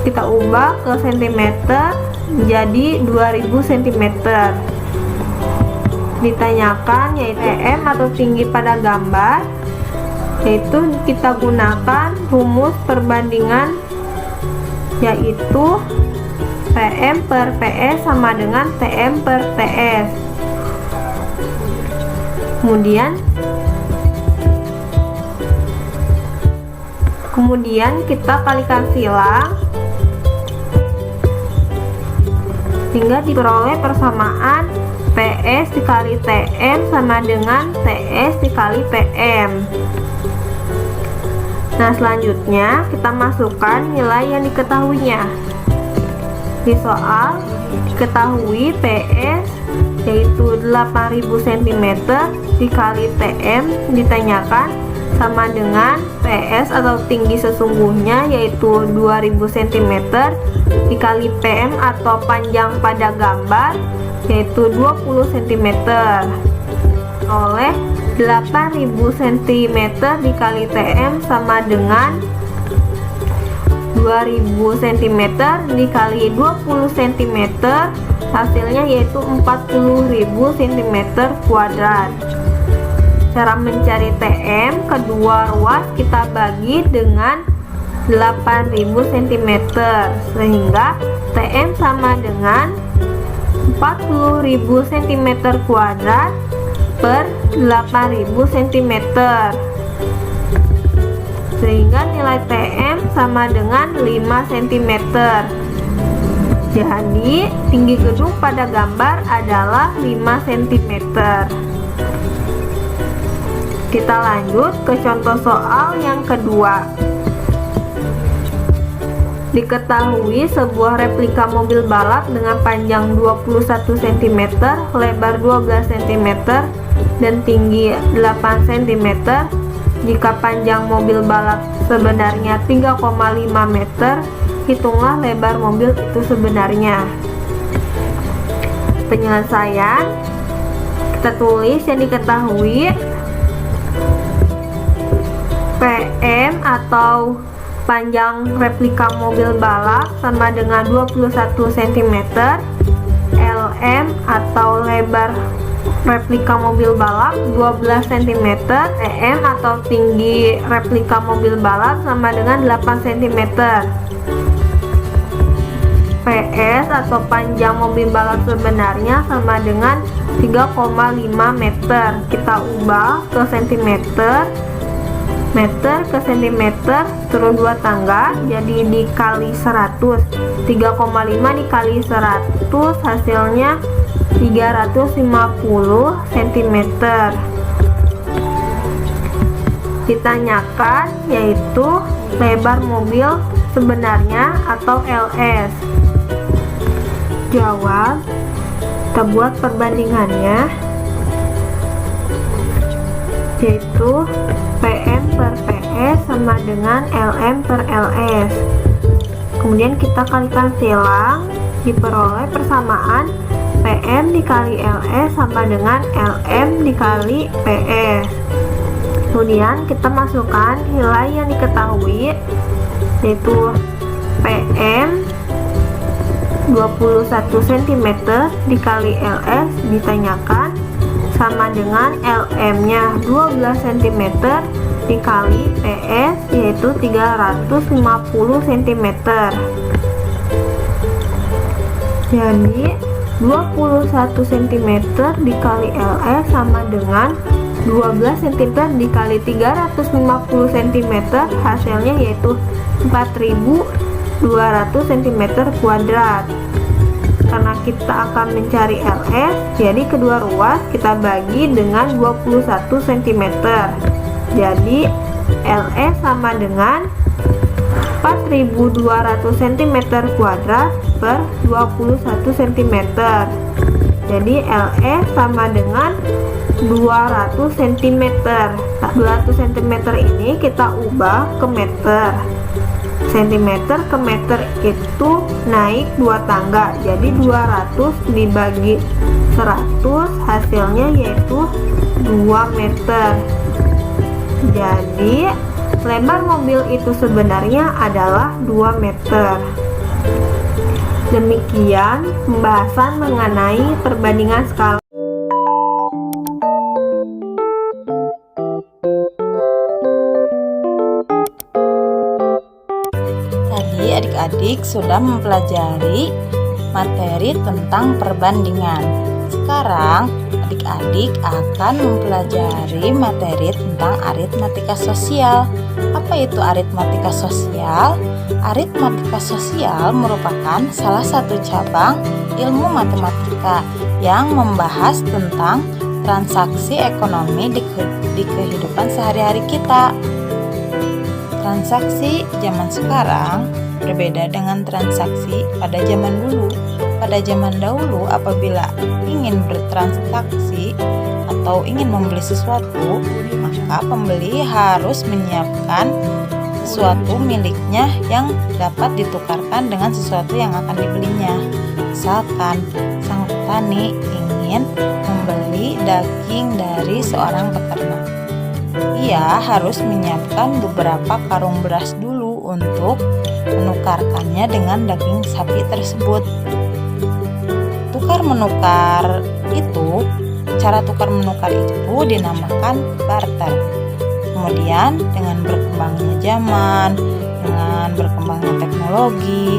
Kita ubah ke cm jadi 2000 cm. Ditanyakan yaitu PM atau tinggi pada gambar, yaitu kita gunakan rumus perbandingan, yaitu PM per PS sama dengan TM per TS. Kemudian kita kalikan silang sehingga diperoleh persamaan PS dikali TM sama dengan TS dikali PM. Nah, selanjutnya kita masukkan nilai yang diketahuinya. Di soal diketahui PS yaitu 8000 cm dikali TM, ditanyakan sama dengan PS atau tinggi sesungguhnya yaitu 2000 cm dikali PM atau panjang pada gambar yaitu 20 cm. Oleh 8000 cm dikali TM sama dengan 2000 cm dikali 20 cm, hasilnya yaitu 40.000 cm kuadrat. Cara mencari TM kedua ruas kita bagi dengan 8000 cm, sehingga TM sama dengan 40.000 cm kuadrat per 8.000 cm, sehingga nilai TM sama dengan 5 cm. Jadi tinggi gedung pada gambar adalah 5 cm. Kita lanjut ke contoh soal yang kedua. Diketahui sebuah replika mobil balap dengan panjang 21 cm, lebar 12 cm, dan tinggi 8 cm. Jika panjang mobil balap sebenarnya 3,5 meter, hitunglah lebar mobil itu sebenarnya. Penyelesaian kita tulis yang diketahui. PM atau panjang replika mobil balap sama dengan 21 cm. LM atau lebar replika mobil balap 12 cm. TM atau tinggi replika mobil balap sama dengan 8 cm. PS atau panjang mobil balap sebenarnya sama dengan 3,5 meter. Kita ubah ke cm, meter ke centimeter, turun 2 tangga, jadi dikali 100. 3,5 dikali 100 hasilnya 350 cm. Ditanyakan yaitu lebar mobil sebenarnya atau LS. Jawab, kita buat perbandingannya, yaitu PM per PS sama dengan LM per LS. Kemudian kita kalikan silang, diperoleh persamaan PM dikali LS sama dengan LM dikali PS. Kemudian kita masukkan nilai yang diketahui, yaitu PM 21 cm dikali LS ditanyakan sama dengan LM-nya 12 cm dikali PS, yaitu 350 cm. Jadi 21 cm dikali LS sama dengan 12 cm dikali 350 cm, hasilnya yaitu 4200 cm kuadrat. Karena kita akan mencari LS, jadi kedua ruas kita bagi dengan 21 cm. Jadi LS sama dengan 4200 cm kuadrat per 21 cm. Jadi LS sama dengan 200 cm. 200 cm ini kita ubah ke meter. Centimeter ke meter itu naik 2 tangga, jadi 200 dibagi 100 hasilnya yaitu 2 meter. Jadi lebar mobil itu sebenarnya adalah 2 meter. Demikian pembahasan mengenai perbandingan skala. Adik-adik sudah mempelajari materi tentang perbandingan. Sekarang adik-adik akan mempelajari materi tentang aritmatika sosial. Apa itu aritmatika sosial? Aritmatika sosial merupakan salah satu cabang ilmu matematika yang membahas tentang transaksi ekonomi di kehidupan sehari-hari kita. Transaksi zaman sekarang berbeda dengan transaksi pada zaman dulu. Pada zaman dahulu, apabila ingin bertransaksi atau ingin membeli sesuatu, maka pembeli harus menyiapkan sesuatu miliknya yang dapat ditukarkan dengan sesuatu yang akan dibelinya. Misalkan sang petani ingin membeli daging dari seorang peternak, ia harus menyiapkan beberapa karung beras dulu untuk menukarkannya dengan daging sapi tersebut. Tukar menukar itu cara tukar menukar itu dinamakan barter. Kemudian dengan berkembangnya zaman, dengan berkembangnya teknologi,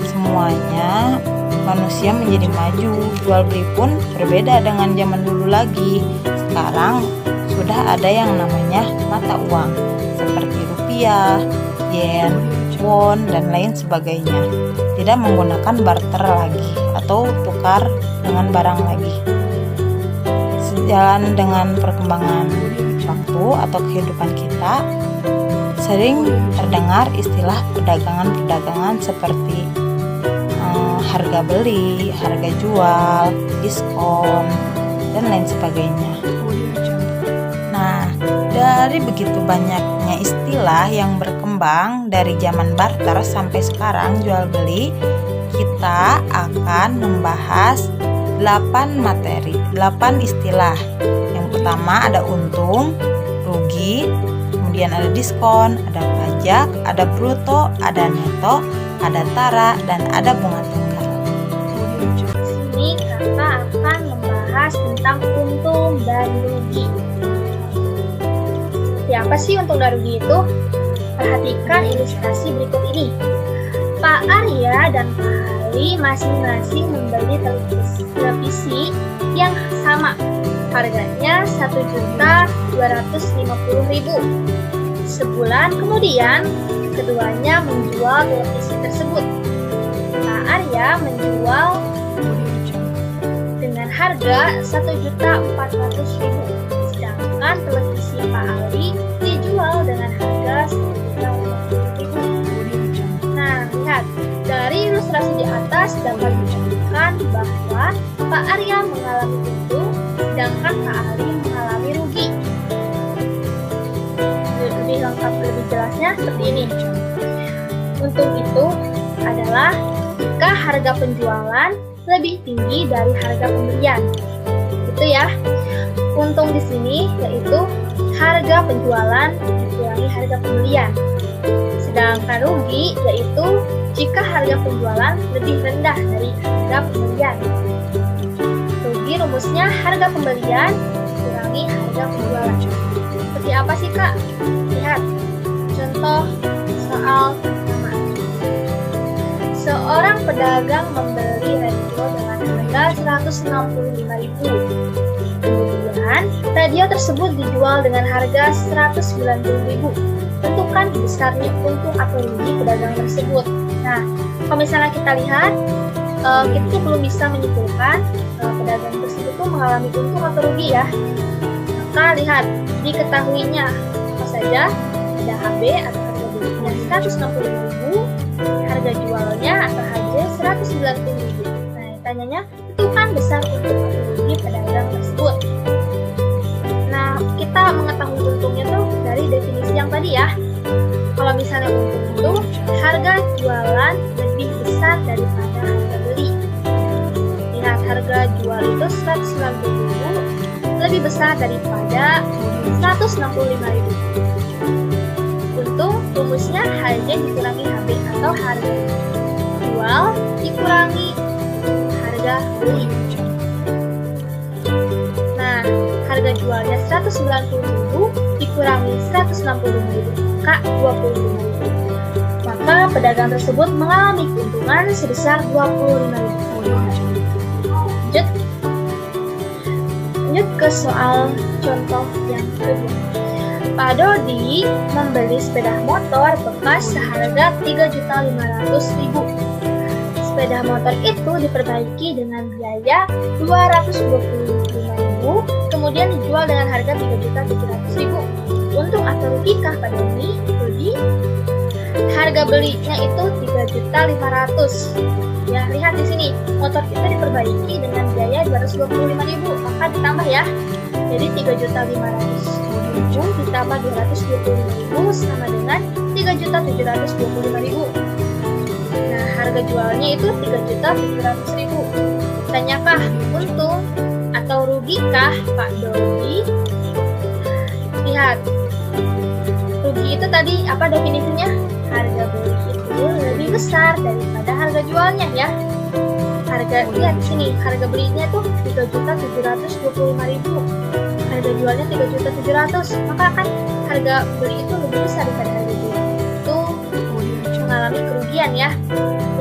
semuanya manusia menjadi maju. Jual beli pun berbeda dengan zaman dulu lagi. Sekarang sudah ada yang namanya mata uang seperti rupiah, yen, won, dan lain sebagainya. Tidak menggunakan barter lagi atau tukar dengan barang lagi. Sejalan dengan perkembangan waktu atau kehidupan kita, sering terdengar istilah perdagangan-perdagangan seperti harga beli, harga jual, diskon, dan lain sebagainya. Nah, dari begitu banyaknya istilah yang berkembang dari zaman barter sampai sekarang jual beli, kita akan membahas 8 materi, 8 istilah. Yang pertama ada untung, rugi, kemudian ada diskon, ada pajak, ada bruto, ada neto, ada tara, dan ada bunga tunggal. Sini kakak akan membahas tentang untung dan rugi. Apa sih untung dan rugi itu? Perhatikan ilustrasi berikut ini. Pak Arya dan Pak Ali masing-masing membeli televisi yang sama. Harganya Rp1.250.000. Sebulan kemudian, keduanya menjual televisi tersebut. Pak Arya menjual dengan harga Rp1.400.000. Sedangkan televisi Pak Ali dijual dengan harga Rp1.050.000. Nah, lihat, dari ilustrasi di atas dapat menunjukkan bahwa Pak Arya mengalami untung, sedangkan Pak Ali mengalami rugi. Lebih lengkap, lebih jelasnya seperti ini. Untung itu adalah jika harga penjualan lebih tinggi dari harga pembelian. Itu ya. Untung di sini yaitu harga penjualan dikurangi harga pembelian. Sedangkan rugi yaitu jika harga penjualan lebih rendah dari harga pembelian. Rugi rumusnya harga pembelian kurangi harga penjualan. Seperti apa sih Kak? Lihat contoh soal pertama. Seorang pedagang membeli radio dengan harga Rp165.000. Kemudian, radio tersebut dijual dengan harga Rp190.000. Tentukan besarnya untung atau rugi pedagang tersebut. Nah, kalau misalnya kita lihat, kita tuh belum bisa menyimpulkan pedagang tersebut tuh mengalami untung atau rugi ya. Maka lihat, diketahuinya apa saja, ada HB atau harga belinya Rp160.000, harga jualnya atau HJ Rp190.000. Nah, tanyanya, tentukan besar untung atau rugi pedagang tersebut. Nah, kita mengetahui untungnya tuh dari definisi yang tadi ya. Kalau misalnya untung itu harga jualan lebih besar daripada harga beli. Lihat, harga jual itu Rp190.000 lebih besar daripada Rp165.000. Untung rumusnya HJ dikurangi HB atau harga jual dikurangi harga beli. Nah, harga jualnya Rp190.000 dikurangi Rp160.000, maka Rp25.000. Maka pedagang tersebut mengalami keuntungan sebesar Rp25.000. Lanjut ke soal contoh yang kedua. Pak Dodi membeli sepeda motor bekas seharga Rp3.500.000. Sepeda motor itu diperbaiki dengan biaya Rp225.000, kemudian dijual dengan harga Rp3.700.000. Untung atau rugikah Pak Dodi? Rugi. Harga belinya itu Rp3.500.000. Ya, lihat di sini, motor itu diperbaiki dengan biaya Rp225.000, maka ditambah ya. Jadi Rp3.500.000 ditambah Rp225.000 sama dengan Rp3.725.000. Nah, harga jualnya itu Rp3.700.000. Tanyakah untung atau rugikah Pak Dodi? Lihat, rugi itu tadi apa definisinya? Harga beli itu lebih besar daripada harga jualnya ya. lihat sini, harga belinya tuh 3.725.000, harga jualnya 3.700.000, maka kan harga beli itu lebih besar daripada harga jual. Itu mengalami kerugian ya.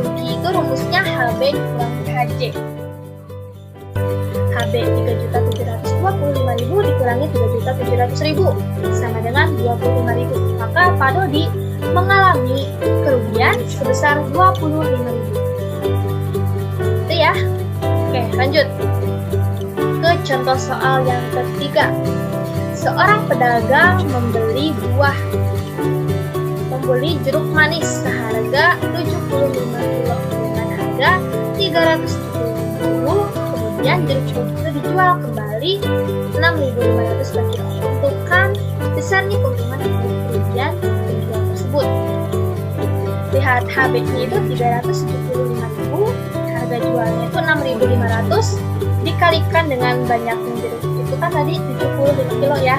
Rugi itu rumusnya HB dikurangi HJ. HB 3.725.000 dikurangi 3.700.000 sama dengan 25.000. Maka Pak Dodi mengalami kerugian sebesar 25.000. Itu ya. Oke, lanjut ke contoh soal yang ketiga. Seorang pedagang membeli jeruk manis seharga 75 kilo dengan harga 370.000. Kemudian jeruk itu dijual kembali 6.500 per kilo. Tentukan besarnya keuntungan atau kerugian penjual tersebut. Lihat HB-nya itu 375.000, harga jualnya itu 6.500, dikalikan dengan banyaknya jeruk itu kan tadi 75 kilo ya,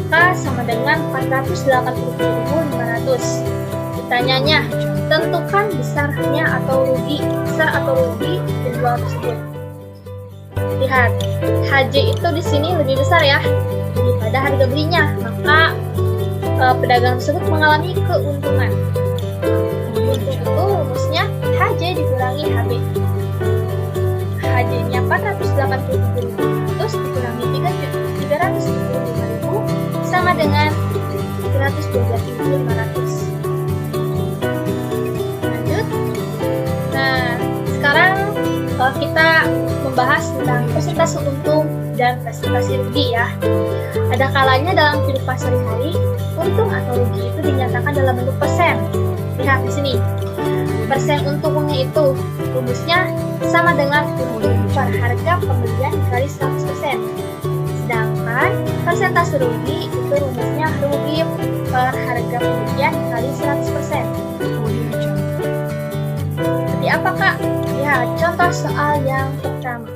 maka sama dengan 480.500. Ditanyanya, tentukan besarnya atau rugi penjual tersebut. Lihat, HJ itu di sini lebih besar ya daripada harga belinya, maka pedagang tersebut mengalami keuntungan. Untuk itu rumusnya HJ dikurangi HB. HJ-nya 480.500 dikurangi 375.000 sama dengan 312.500. Lanjut. Nah, sekarang kita membahas tentang persentase untung dan persentase rugi ya. Ada kalanya dalam kehidupan sehari-hari, untung atau rugi itu dinyatakan dalam bentuk persen. Lihat di sini. Persen untungnya itu rumusnya sama dengan untung per harga pembelian dikali 100%. Sedangkan persentase rugi itu rumusnya rugi per harga pembelian dikali 100%. Seperti apa Kak? Lihat contoh soal yang pertama.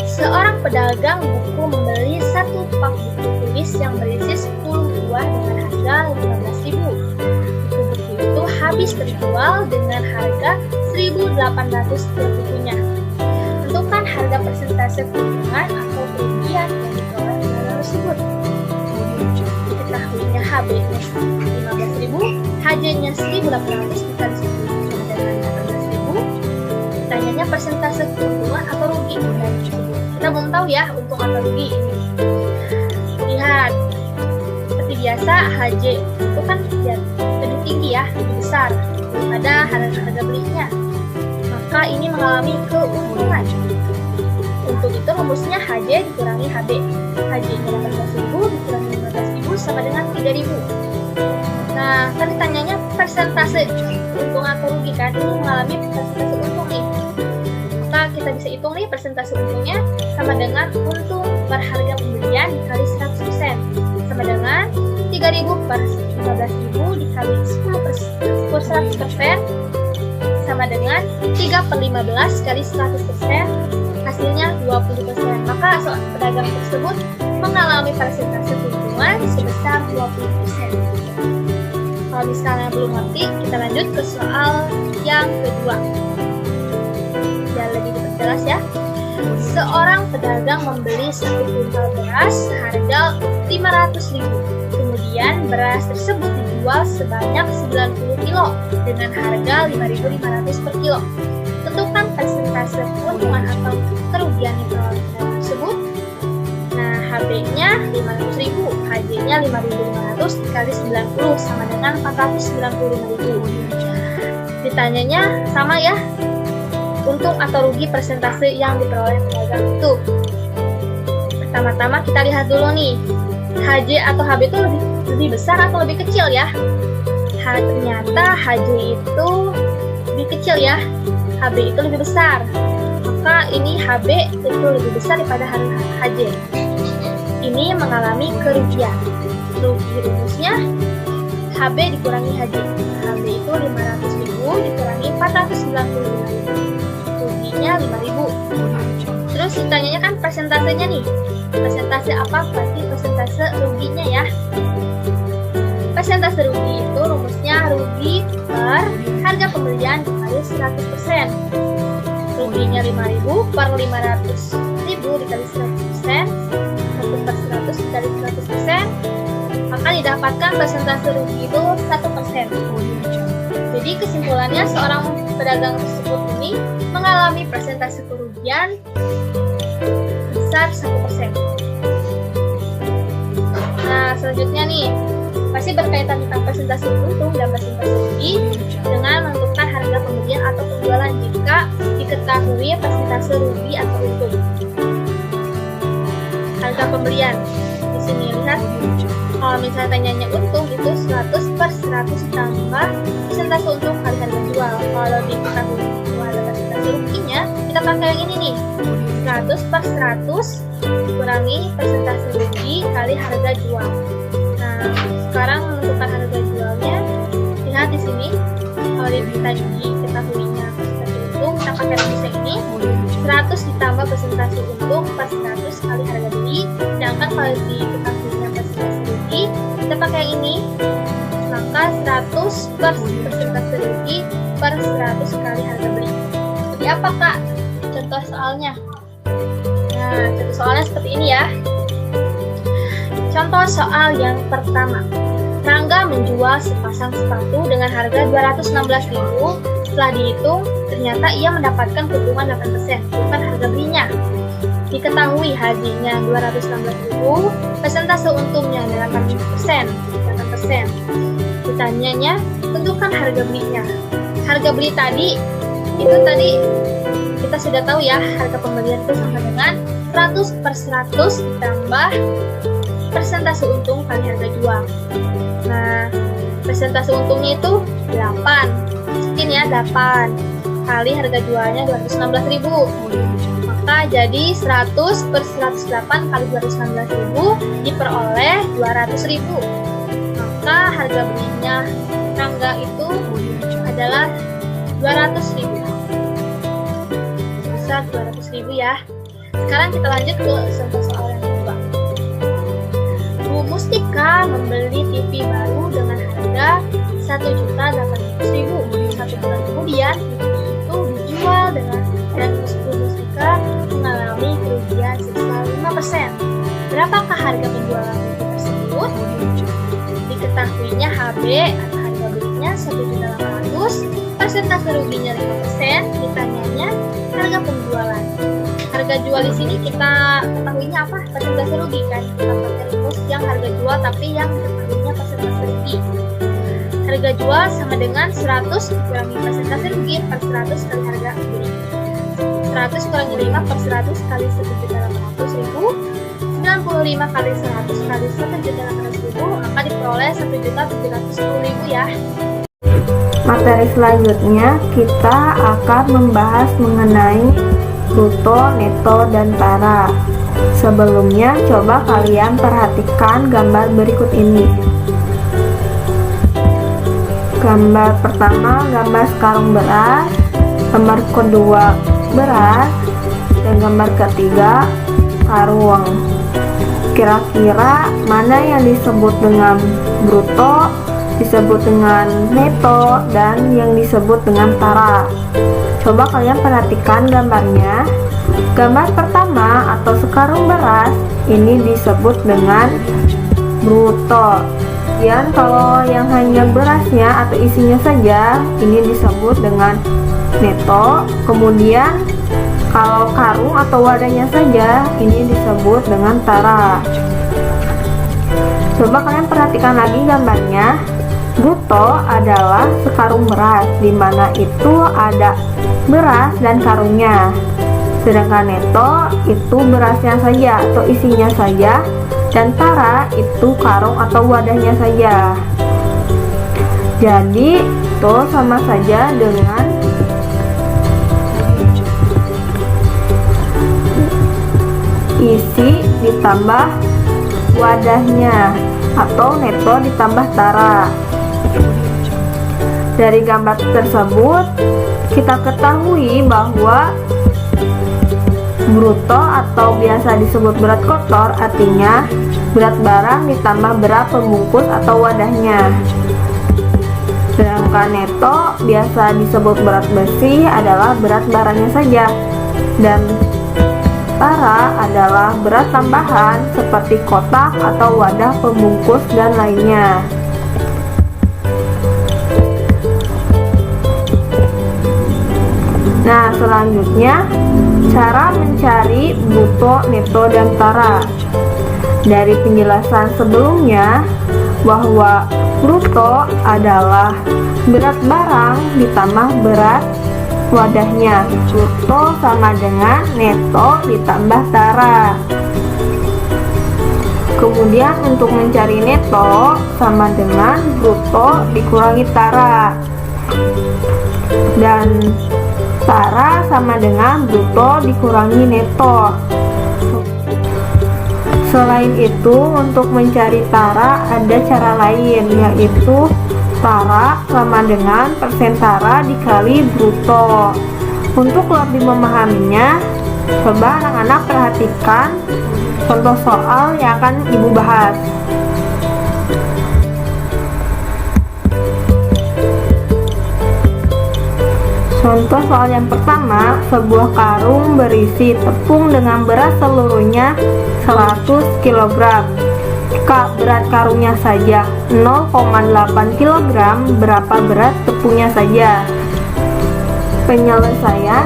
Seorang pedagang buku membeli satu pak buku tulis yang berisi 10 buah dengan harga 15.000. Buku itu habis terjual dengan harga 1.800 per bukunya. Tentukan harga persentase keuntungan atau kerugian yang diperoleh pedagang tersebut. Diketahuinya HB-nya 15.000, HJ-nya 1.800 dikali 10 sama dengan 18.000. Ditanyanya persentase keuntungan atau rugi dari tersebut. Kita belum tahu ya untung atau rugi ini. Lihat, seperti biasa HJ itu kan lebih tinggi ya, lebih besar daripada harga belinya. Maka ini mengalami keuntungan. Untuk itu rumusnya HJ dikurangi HB. HJ-nya 18.000 dikurangi 15.000 sama dengan 3.000. Nah, kan ditanyanya persentase untung atau rugi kan, ini mengalami persentase untung nih. Maka kita bisa hitung nih persentase untungnya sama dengan untung per harga pembelian dikali 100% sama dengan 3.000 per 15.000 dikali 100% sama dengan 3/15 kali 100%, hasilnya 20%. Maka seorang pedagang tersebut mengalami persentase keuntungan sebesar 20%. Kalau misalnya belum ngerti, kita lanjut ke soal yang kedua. Biar lebih diperjelas ya. Seorang pedagang membeli 1 kuintal beras seharga 500.000. Kemudian beras tersebut dijual sebanyak 90 kilo dengan harga 5.500 per kilo. Tentukan persentase keuntungan atau kerugian yang diperoleh pedagang tersebut. Nah, HB-nya 500.000, HJ-nya 5.500 dikali 90 sama dengan 495.000. Ditanyanya sama ya, untung atau rugi persentase yang diperoleh pedagang itu. Pertama-tama kita lihat dulu nih, HJ atau HB itu lebih besar atau lebih kecil ya? Ternyata HJ itu lebih kecil ya, HB itu lebih besar. Maka ini HB itu lebih besar daripada HJ. Ini mengalami kerugian. Rugi rumusnya HB dikurangi HJ. HB itu 500.000 dikurangi 495.000. Ruginya 5.000. Terus ditanyanya kan persentasenya nih. Persentase apa? Berarti persentase ruginya ya. Persentase rugi itu rumusnya rugi per harga pembelian dikali 100%. ruginya 5.000 per 500.000 dikali 100%, 1 per 100 dikali 100%, maka didapatkan persentase rugi itu 1%. Jadi kesimpulannya, seorang pedagang tersebut ini mengalami persentase kerugian besar 1%. Nah, selanjutnya nih, pasti berkaitan tentang persentase untung dan persentase rugi dengan menentukan harga pembelian atau penjualan jika diketahui persentase rugi atau untung. Harga pembelian. Di sini lihat, kalau misalnya tanyanya untung itu 100 per 100 ditambah persentase untung kali harga jual. Kalau diketahui ada persentase ruginya, kita pakai yang ini nih, 100 per 100 dikurangi persentase rugi kali harga jual. Nah, sekarang menentukan harga jualnya, lihat di sini, kalau diketahuinya persentase untung, kita pakai rumusnya ini, 100 ditambah persentase untung per 100 kali harga beli. Sedangkan kalau diketahuinya persentase rugi, kita pakai yang ini, maka 100 per persentase rugi per 100 kali harga beli. Jadi apa Kak contoh soalnya? Nah, contoh soalnya seperti ini ya. Contoh soal yang pertama. Rangga menjual sepasang sepatu dengan harga 216.000. Setelah dihitung, ternyata ia mendapatkan keuntungan 8%, bukan harga belinya. Diketahui harganya 216.000, persentase untungnya 8%. Ditanyanya, tentukan harga belinya. Harga beli tadi, itu tadi kita sudah tahu ya, harga pembelian itu sama dengan 100 per 100 ditambah persentase untung kali harga jual. Nah, persentase untungnya itu 8. Mungkin ya, 8 kali harga jualnya 216.000. Maka jadi 100 per 108 kali 216.000 diperoleh 200.000. Maka harga belinya Rangga itu adalah 200.000. Sebesar 200.000 ya. Sekarang kita lanjut ke contoh soal yang kedua. Bu Mustika membeli TV baru dengan harga 1.800.000. 1 bulan kemudian TV itu dijual dengan, dan Bu Mustika mengalami kerugian sebesar 5%. Berapakah harga penjualan TV tersebut? Diketahuinya HB atau harga belinya 1.800.000, persentase ruginya 5%. Ditanyanya harga penjualan. Harga jual di sini kita ketahuinya apa? Persentase rugi kan? Kita pakai rumus yang harga jual tapi yang diketahuinya persentase rugi. Harga jual sama dengan 100 dikurangi persentase rugi per 100 kali harga beli. 100 kurangi 5 per 100 kali 1.800.000. 95 kali 100 kali 1.800.000, maka diperoleh 1.710.000 ya. Materi selanjutnya kita akan membahas mengenai bruto, neto, dan tara. Sebelumnya, coba kalian perhatikan gambar berikut ini. Gambar pertama, gambar sekarung beras. Gambar kedua, beras. Dan gambar ketiga, karung. Kira-kira mana yang disebut dengan bruto, disebut dengan neto, dan yang disebut dengan tara? Coba kalian perhatikan gambarnya. Gambar pertama atau sekarung beras ini disebut dengan bruto. Kemudian kalau yang hanya berasnya atau isinya saja ini disebut dengan neto. Kemudian kalau karung atau wadahnya saja ini disebut dengan tara. Coba kalian perhatikan lagi gambarnya. Bruto adalah sekarung beras, di mana itu ada beras dan karungnya. Sedangkan neto itu berasnya saja atau isinya saja, dan tara itu karung atau wadahnya saja. Jadi itu sama saja dengan isi ditambah wadahnya atau neto ditambah tara. Dari gambar tersebut kita ketahui bahwa bruto atau biasa disebut berat kotor artinya berat barang ditambah berat pembungkus atau wadahnya. Sedangkan Sedangkan neto biasa disebut berat bersih adalah berat barangnya saja, dan tara adalah berat tambahan seperti kotak atau wadah pembungkus dan lainnya. Nah, selanjutnya cara mencari bruto, neto, dan tara. Dari penjelasan sebelumnya bahwa bruto adalah berat barang ditambah berat wadahnya. Bruto sama dengan neto ditambah tara. Kemudian untuk mencari neto sama dengan bruto dikurangi tara. Dan tara sama dengan bruto dikurangi neto. Selain itu, untuk mencari tara ada cara lain, yaitu tara sama dengan persen tara dikali bruto. Untuk lebih memahaminya, coba anak-anak perhatikan contoh soal yang akan Ibu bahas. Contoh soal yang pertama, sebuah karung berisi tepung dengan berat seluruhnya 100 kg. Jika berat karungnya saja 0,8 kg, berapa berat tepungnya saja? Penyelesaian: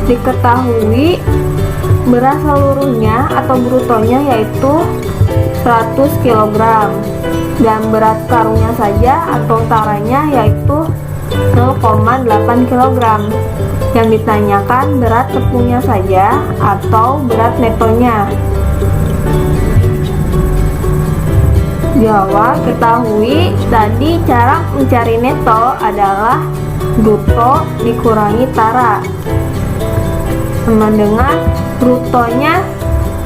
diketahui berat seluruhnya atau brutonya yaitu 100 kg, dan berat karungnya saja atau taranya yaitu 0,8 kg. Yang ditanyakan berat tepungnya saja atau berat netonya. Jawab: ketahui tadi cara mencari neto adalah bruto dikurangi tara, sama dengan brutonya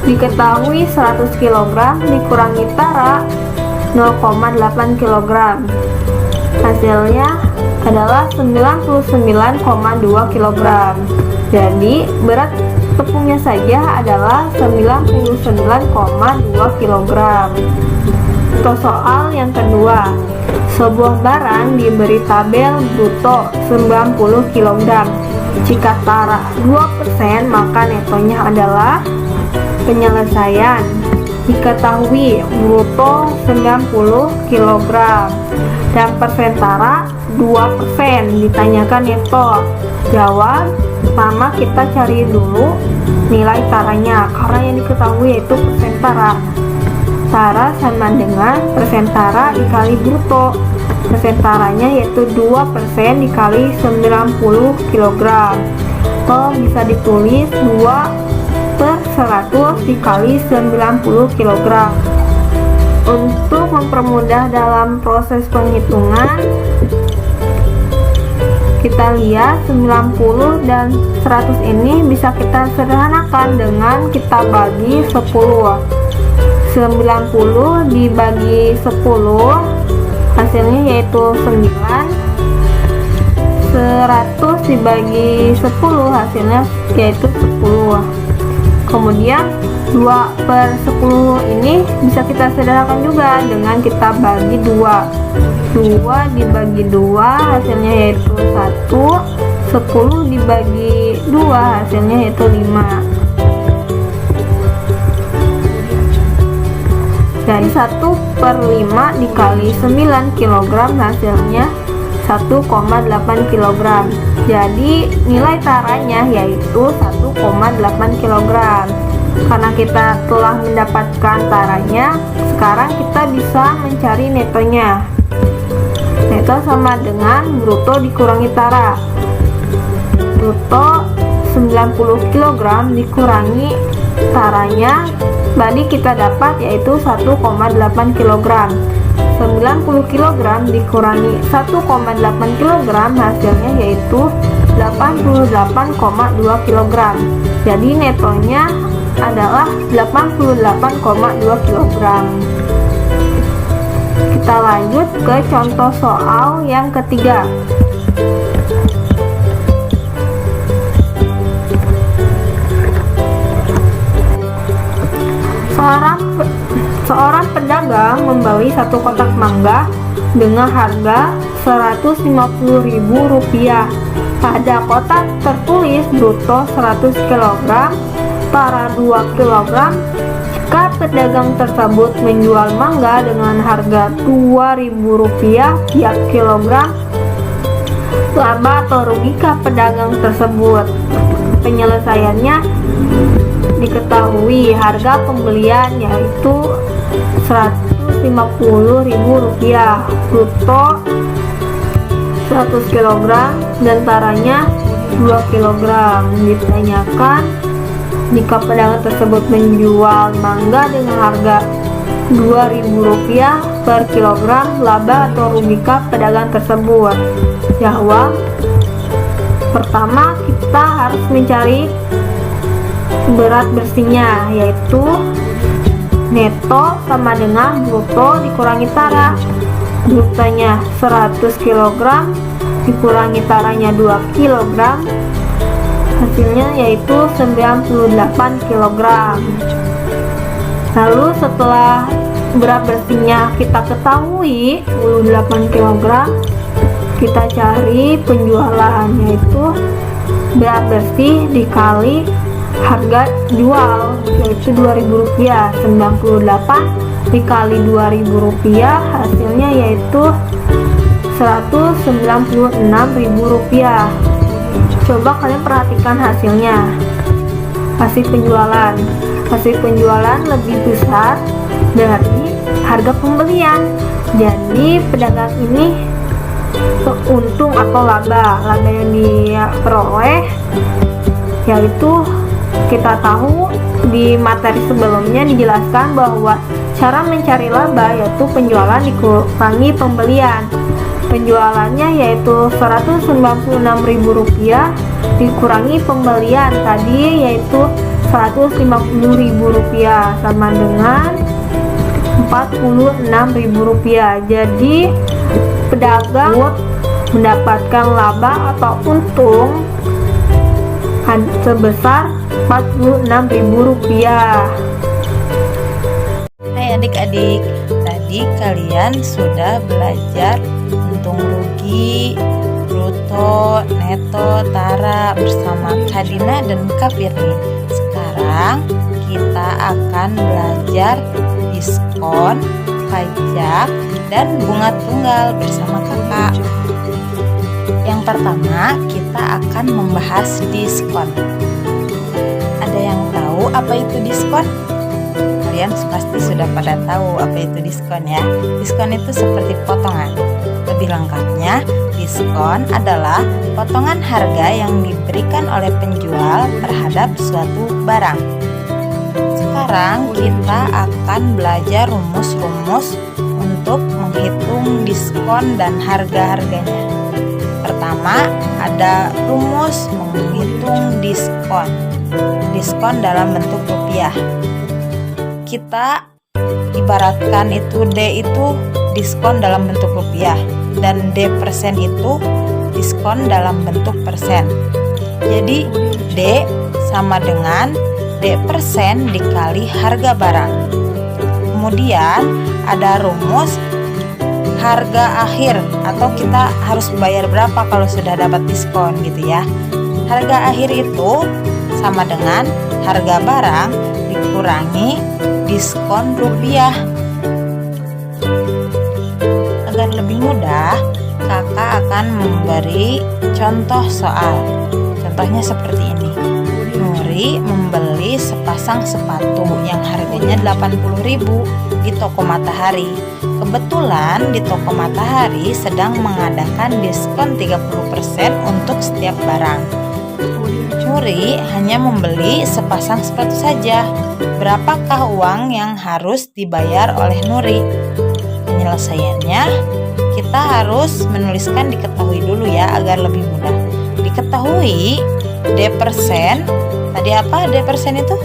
diketahui 100 kg dikurangi tara 0,8 kg. Hasilnya adalah 99,2 kg. Jadi berat tepungnya saja adalah 99,2 kg. Untuk soal yang kedua, sebuah barang diberi tabel bruto 90 kg. Jika tara 2%, maka netonya adalah. Penyelesaian: diketahui bruto 90 kg dan persen tara 2%, ditanyakan neto. Jawab: pertama kita cari dulu nilai taranya, karena yang diketahui yaitu persen tara. Tara sama dengan persen tara dikali bruto. Persen taranya yaitu 2% dikali 90 kg, atau bisa ditulis 2/100 dikali 90 kg. Untuk mempermudah dalam proses penghitungan, kita lihat 90 dan 100 ini bisa kita sederhanakan dengan kita bagi 10. 90 dibagi 10, hasilnya yaitu 9. 100 dibagi 10, hasilnya yaitu 10. Kemudian 2/10 ini bisa kita sederhanakan juga dengan kita bagi 2. 2 dibagi 2, hasilnya yaitu 1. 10 dibagi 2, hasilnya yaitu 5. Jadi 1/5 dikali 9 kg, hasilnya 1,8 kg. Jadi nilai taranya yaitu 1,8 kg. Karena kita telah mendapatkan taranya, sekarang kita bisa mencari netonya. Neto sama dengan bruto dikurangi tara. Bruto 90 kg dikurangi taranya, tadi kita dapat yaitu 1,8 kg. 90 kg dikurangi 1,8 kg, hasilnya yaitu 88,2 kg. Jadi netonya adalah 88,2 kg. Kita lanjut ke contoh soal yang ketiga. Seorang pedagang membeli satu kotak mangga dengan harga Rp150.000. Pada kotak tertulis bruto 100 kg, tara 2 kg. Jika pedagang tersebut menjual mangga dengan harga Rp2.000 tiap kilogram, laba atau rugikah pedagang tersebut? Penyelesaiannya diketahui harga pembelian yaitu Rp150.000 bruto 100 kg dan taranya 2 kg. Ditanyakan jika pedagang tersebut menjual mangga dengan harga Rp2.000 per kilogram, laba atau rugikah pedagang tersebut? Jawab. Pertama, kita harus mencari berat bersihnya, yaitu neto sama dengan bruto dikurangi tara. Brutonya 100 kg dikurangi taranya 2 kg, hasilnya yaitu 98 kg. Lalu setelah berat bersihnya kita ketahui 28 kg, kita cari penjualan, yaitu berat bersih dikali harga jual, yaitu Rp2.000. 98 dikali Rp2.000 hasilnya yaitu Rp196.000. Coba kalian perhatikan hasilnya. Hasil penjualan lebih besar dari harga pembelian. Jadi pedagang ini untung atau laba yang dia peroleh, yaitu kita tahu di materi sebelumnya dijelaskan bahwa cara mencari laba yaitu penjualan dikurangi pembelian. Penjualannya yaitu Rp196.000 dikurangi pembelian tadi yaitu Rp150.000 sama dengan Rp46.000. Jadi pedagang mendapatkan laba atau untung sebesar Rp46.000. Hai adik-adik, tadi kalian sudah belajar untung rugi, bruto, neto, tara bersama Kak Dina dan Kak Firly. Sekarang kita akan belajar diskon, pajak, dan bunga tunggal bersama kakak. Yang pertama, kita akan membahas diskon. Ada yang tahu apa itu diskon? Kalian pasti sudah pada tahu apa itu diskon ya. Diskon itu seperti potongan. Lebih lengkapnya, diskon adalah potongan harga yang diberikan oleh penjual terhadap suatu barang. Sekarang kita akan belajar rumus-rumus untuk menghitung diskon dan harga-harganya. Pertama, ada rumus menghitung diskon. Diskon dalam bentuk rupiah. Kita ibaratkan itu D itu diskon dalam bentuk rupiah dan D persen itu diskon dalam bentuk persen. Jadi D sama dengan D persen dikali harga barang. Kemudian ada rumus harga akhir atau kita harus bayar berapa kalau sudah dapat diskon gitu ya. Harga akhir itu sama dengan harga barang dikurangi diskon rupiah. Agar lebih mudah, kakak akan memberi contoh soal. Contohnya seperti ini. Nuri membeli sepasang sepatu yang harganya Rp80.000 di toko Matahari. Kebetulan di toko Matahari sedang mengadakan diskon 30% untuk setiap barang. Nuri hanya membeli sepasang sepatu saja. Berapakah uang yang harus dibayar oleh Nuri? Penyelesaiannya, kita harus menuliskan diketahui dulu ya agar lebih mudah. Diketahui D persen. Tadi apa D persen itu?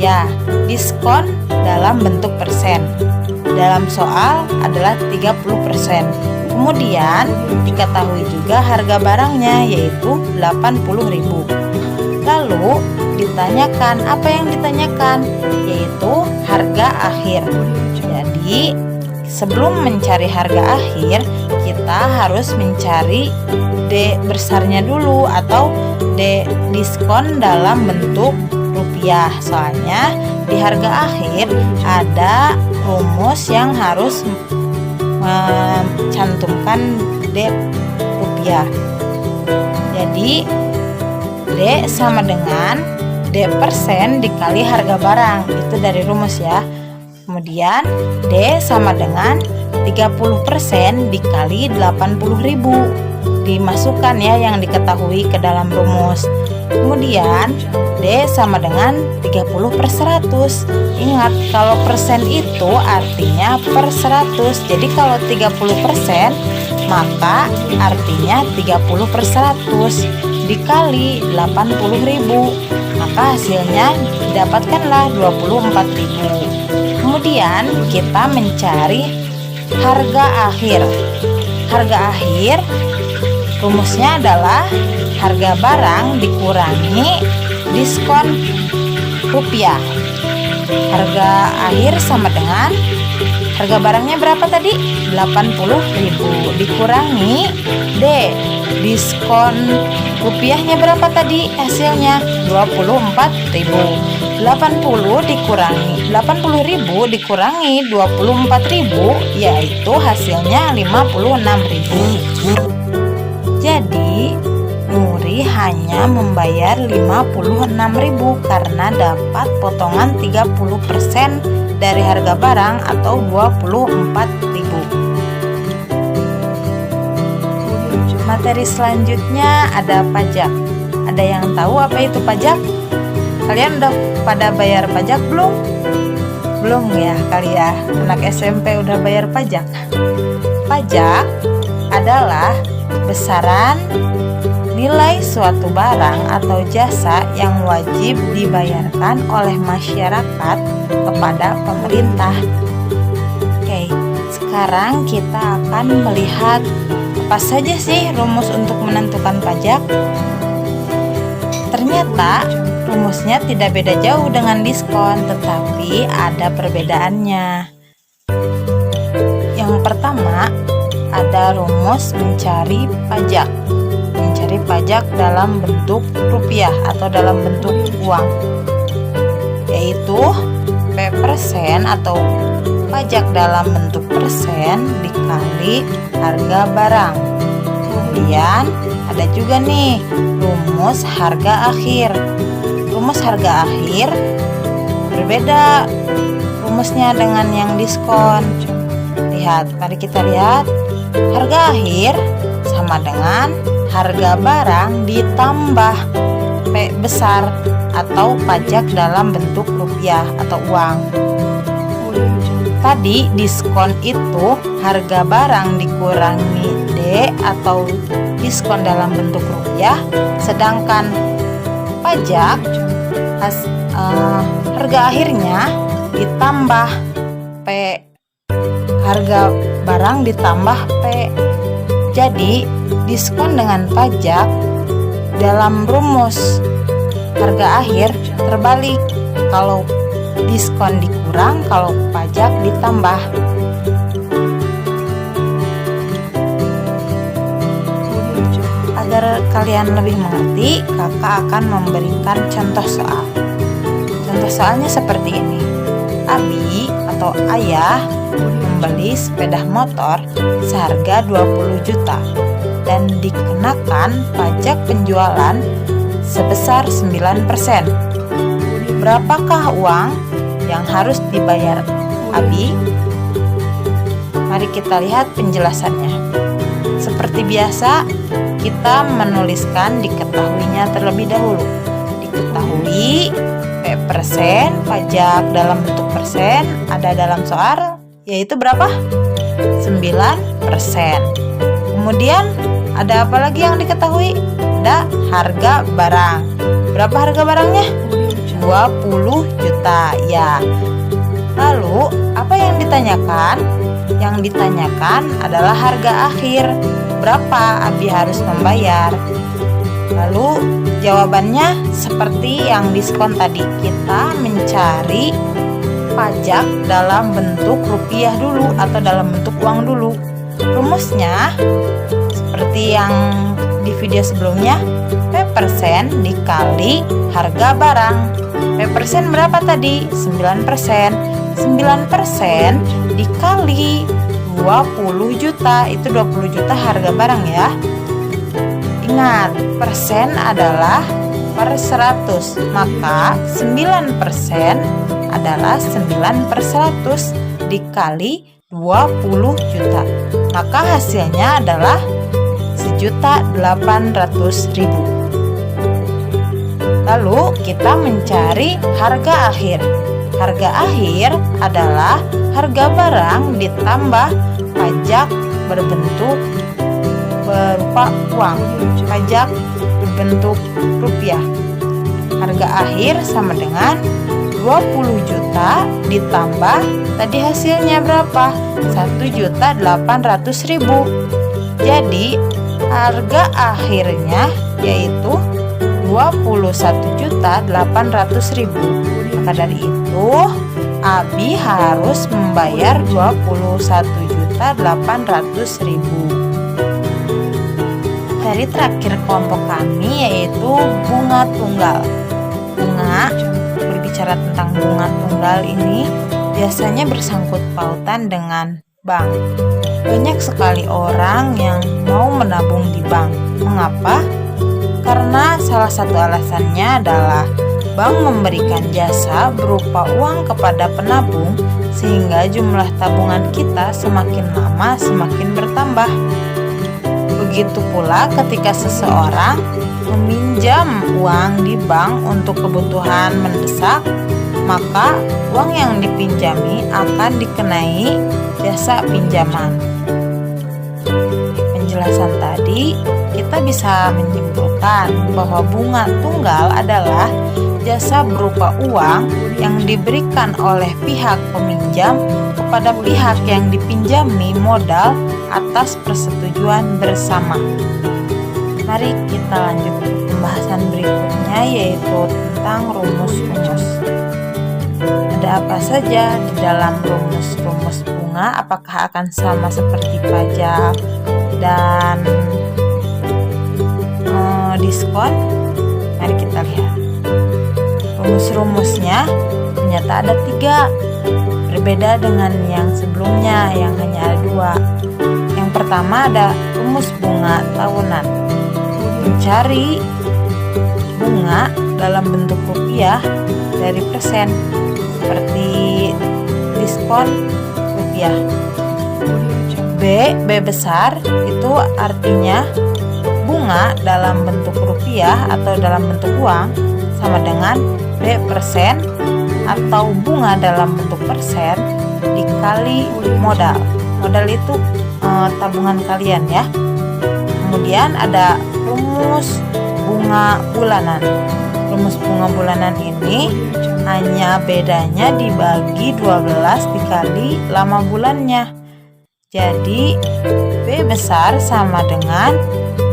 Ya, diskon dalam bentuk persen. Dalam soal adalah 30%. Kemudian diketahui juga harga barangnya yaitu Rp80.000. Lalu ditanyakan, apa yang ditanyakan? Yaitu harga akhir. Jadi sebelum mencari harga akhir, kita harus mencari D besarnya dulu atau D diskon dalam bentuk rupiah. Soalnya di harga akhir ada rumus yang harus mencantumkan D rupiah. Jadi D sama dengan D persen dikali harga barang, itu dari rumus ya. Kemudian D sama dengan 30% dikali 80.000, dimasukkan ya yang diketahui ke dalam rumus. Kemudian D sama dengan 30/100. Ingat, kalau persen itu artinya per 100. Jadi kalau 30%, maka artinya 30/100 dikali 80.000, maka hasilnya didapatkanlah 24.000. Kemudian kita mencari harga akhir. Harga akhir rumusnya adalah harga barang dikurangi diskon rupiah. Harga akhir sama dengan harga barangnya berapa tadi? 80.000 dikurangi D diskon rupiahnya berapa tadi? Hasilnya 24.000. 80.000 dikurangi 24.000, yaitu hasilnya 56.000. Jadi Nuri hanya membayar 56.000 karena dapat potongan 30% dari harga barang atau 24.000. Materi selanjutnya ada pajak. Ada yang tahu apa itu pajak? Kalian udah pada bayar pajak belum? Belum ya kali ya, anak SMP udah bayar pajak. Pajak adalah besaran nilai suatu barang atau jasa yang wajib dibayarkan oleh masyarakat kepada pemerintah. Oke, sekarang kita akan melihat apa saja sih rumus untuk menentukan pajak. Ternyata rumusnya tidak beda jauh dengan diskon, tetapi ada perbedaannya. Yang pertama, ada rumus mencari pajak. Mencari pajak dalam bentuk rupiah atau dalam bentuk uang, yaitu P% atau pajak dalam bentuk persen dikali harga barang. Kemudian ada juga nih rumus harga akhir. Rumus harga akhir berbeda rumusnya dengan yang diskon. Lihat, mari kita lihat. Harga akhir sama dengan harga barang ditambah P besar atau pajak dalam bentuk rupiah atau uang. Tadi diskon itu harga barang dikurangi D atau diskon dalam bentuk rupiah, sedangkan pajak harga akhirnya ditambah P, harga barang ditambah P. Jadi diskon dengan pajak dalam rumus harga akhir terbalik. Kalau diskon dikurang, kalau pajak ditambah. Agar kalian lebih mengerti, kakak akan memberikan contoh soal. Contoh soalnya seperti ini. Abi atau ayah membeli sepeda motor seharga 20 juta dan dikenakan pajak penjualan sebesar 9%. Berapakah uang yang harus dibayar Abi? Mari kita lihat penjelasannya. Seperti biasa, kita menuliskan diketahuinya terlebih dahulu. Diketahui P% pajak dalam bentuk persen ada dalam soal, yaitu berapa? 9%. Kemudian ada apa lagi yang diketahui? Ada harga barang. Berapa harga barangnya? 20 juta ya. Lalu apa yang ditanyakan? Yang ditanyakan adalah harga akhir. Berapa Abi harus membayar? Lalu jawabannya seperti yang diskon tadi. Kita mencari pajak dalam bentuk rupiah dulu atau dalam bentuk uang dulu. Rumusnya seperti yang di video sebelumnya, P% dikali harga barang. P% berapa tadi? 9%. 9% dikali 20 juta, itu 20 juta harga barang ya. Ingat, persen adalah per 100, maka 9% adalah 9/100 dikali 20 juta. Maka hasilnya adalah 1.800.000. Lalu kita mencari harga akhir. Harga akhir adalah harga barang ditambah pajak berbentuk berupa uang, pajak berbentuk rupiah. Harga akhir sama dengan 20 juta ditambah tadi hasilnya berapa? 1.800.000. Jadi harga akhirnya yaitu 21.800.000. Maka dari itu Abi harus membayar 21.800.000. Dari terakhir kelompok kami yaitu bunga tunggal. Berbicara tentang bunga tunggal ini biasanya bersangkut pautan dengan bank. Banyak sekali orang yang mau menabung di bank. Mengapa? Karena salah satu alasannya adalah bank memberikan jasa berupa uang kepada penabung sehingga jumlah tabungan kita semakin lama semakin bertambah. Begitu pula ketika seseorang meminjam uang di bank untuk kebutuhan mendesak, maka uang yang dipinjami akan dikenai jasa pinjaman. Di penjelasan tadi, kita bisa menyimpulkan bahwa bunga tunggal adalah jasa berupa uang yang diberikan oleh pihak peminjam kepada pihak yang dipinjami modal atas persetujuan bersama. Mari kita lanjut ke pembahasan berikutnya yaitu tentang rumus-rumus. Ada apa saja di dalam rumus-rumus bunga? Apakah akan sama seperti pajak dan diskon? Mari kita lihat. Rumus-rumusnya ternyata ada 3, berbeda dengan yang sebelumnya yang hanya ada 2. Yang pertama ada rumus bunga tahunan. Mencari bunga dalam bentuk rupiah dari persen seperti diskon rupiah. B besar itu artinya bunga dalam bentuk rupiah atau dalam bentuk uang sama dengan B% atau bunga dalam bentuk persen dikali modal. Modal itu tabungan kalian ya. Kemudian ada rumus bunga bulanan. Rumus bunga bulanan ini hanya bedanya dibagi 12 dikali lama bulannya. Jadi B besar sama dengan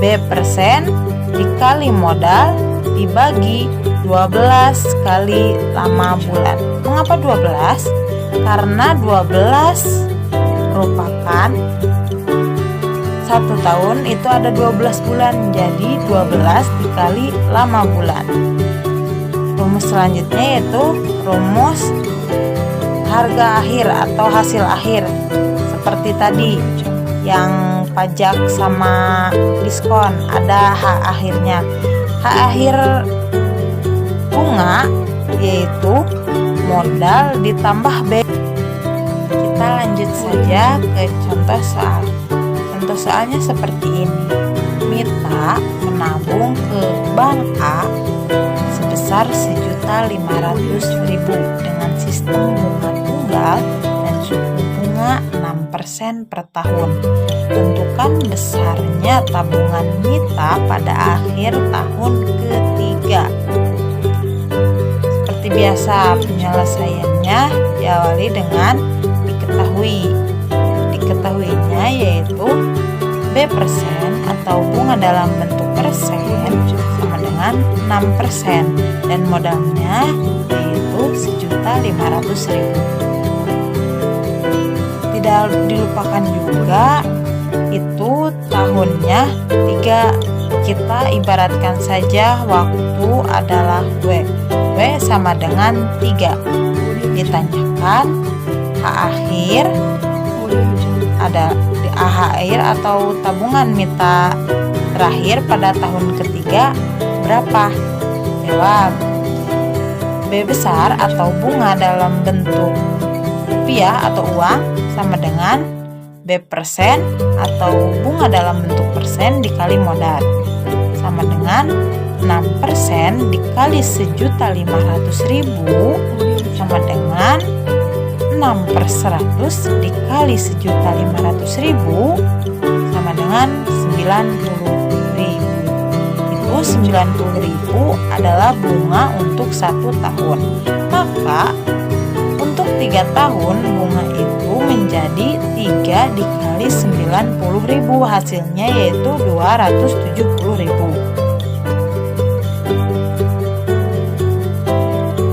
B% dikali modal dibagi 12 kali lama bulan. Mengapa 12? Karena 12 merupakan 1 tahun itu ada 12 bulan, jadi 12 dikali lama bulan. Rumus selanjutnya yaitu rumus harga akhir atau hasil akhir. Seperti tadi yang pajak sama diskon ada hak akhirnya. Hak akhir bunga yaitu modal ditambah B. Kita lanjut saja ke contoh soal. Contoh soalnya seperti ini. Mita menabung ke bank A sebesar 1.500.000 dengan sistem bunga tunggal dan suku bunga 6% per tahun. Tentukan besarnya tabungan Mita pada akhir tahun ketiga. Seperti biasa, penyelesaiannya diawali dengan diketahui. Diketahuinya yaitu B% atau bunga dalam bentuk persen sama dengan 6% dan modalnya yaitu 1.500.000. Tidak dilupakan juga itu tahunnya 3. Kita ibaratkan saja waktu adalah W. W sama dengan 3. Ditanyakan H akhir ada di akhir atau tabungan mita terakhir pada tahun ketiga berapa? Jawab. B besar atau bunga dalam bentuk rupiah atau uang sama dengan B persen atau bunga dalam bentuk persen dikali modal sama dengan 6% dikali 1.500.000 sama dengan 6/100 dikali 1.500.000 sama dengan 90.000. Itu 90.000 adalah bunga untuk 1 tahun. Maka untuk 3 tahun bunga itu menjadi 3 dikali 90.000, hasilnya yaitu 270.000.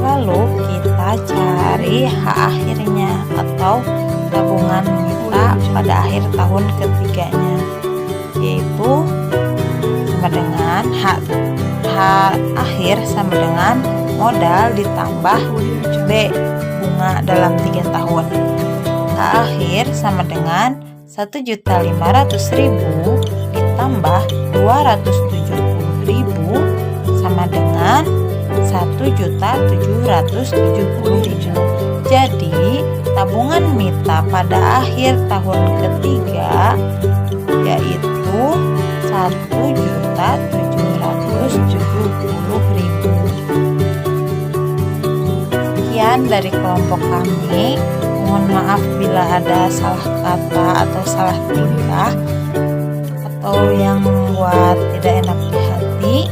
Lalu kita cari H akhirnya atau tabungan mita pada akhir tahun ketiganya, yaitu sama dengan H akhir sama dengan modal ditambah B bunga dalam 3 tahun. H akhir sama dengan 1.500.000 ditambah 270.000 sama dengan 1.770.000. Jadi tabungan mita pada akhir tahun ketiga yaitu 1.770.000. Sekian dari kelompok kami. Mohon maaf bila ada salah kata atau salah tingkah atau yang membuat tidak enak di hati.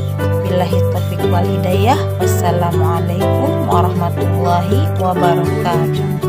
Billahi taufiq wal hidayah. Wassalamualaikum warahmatullahi wabarakatuh.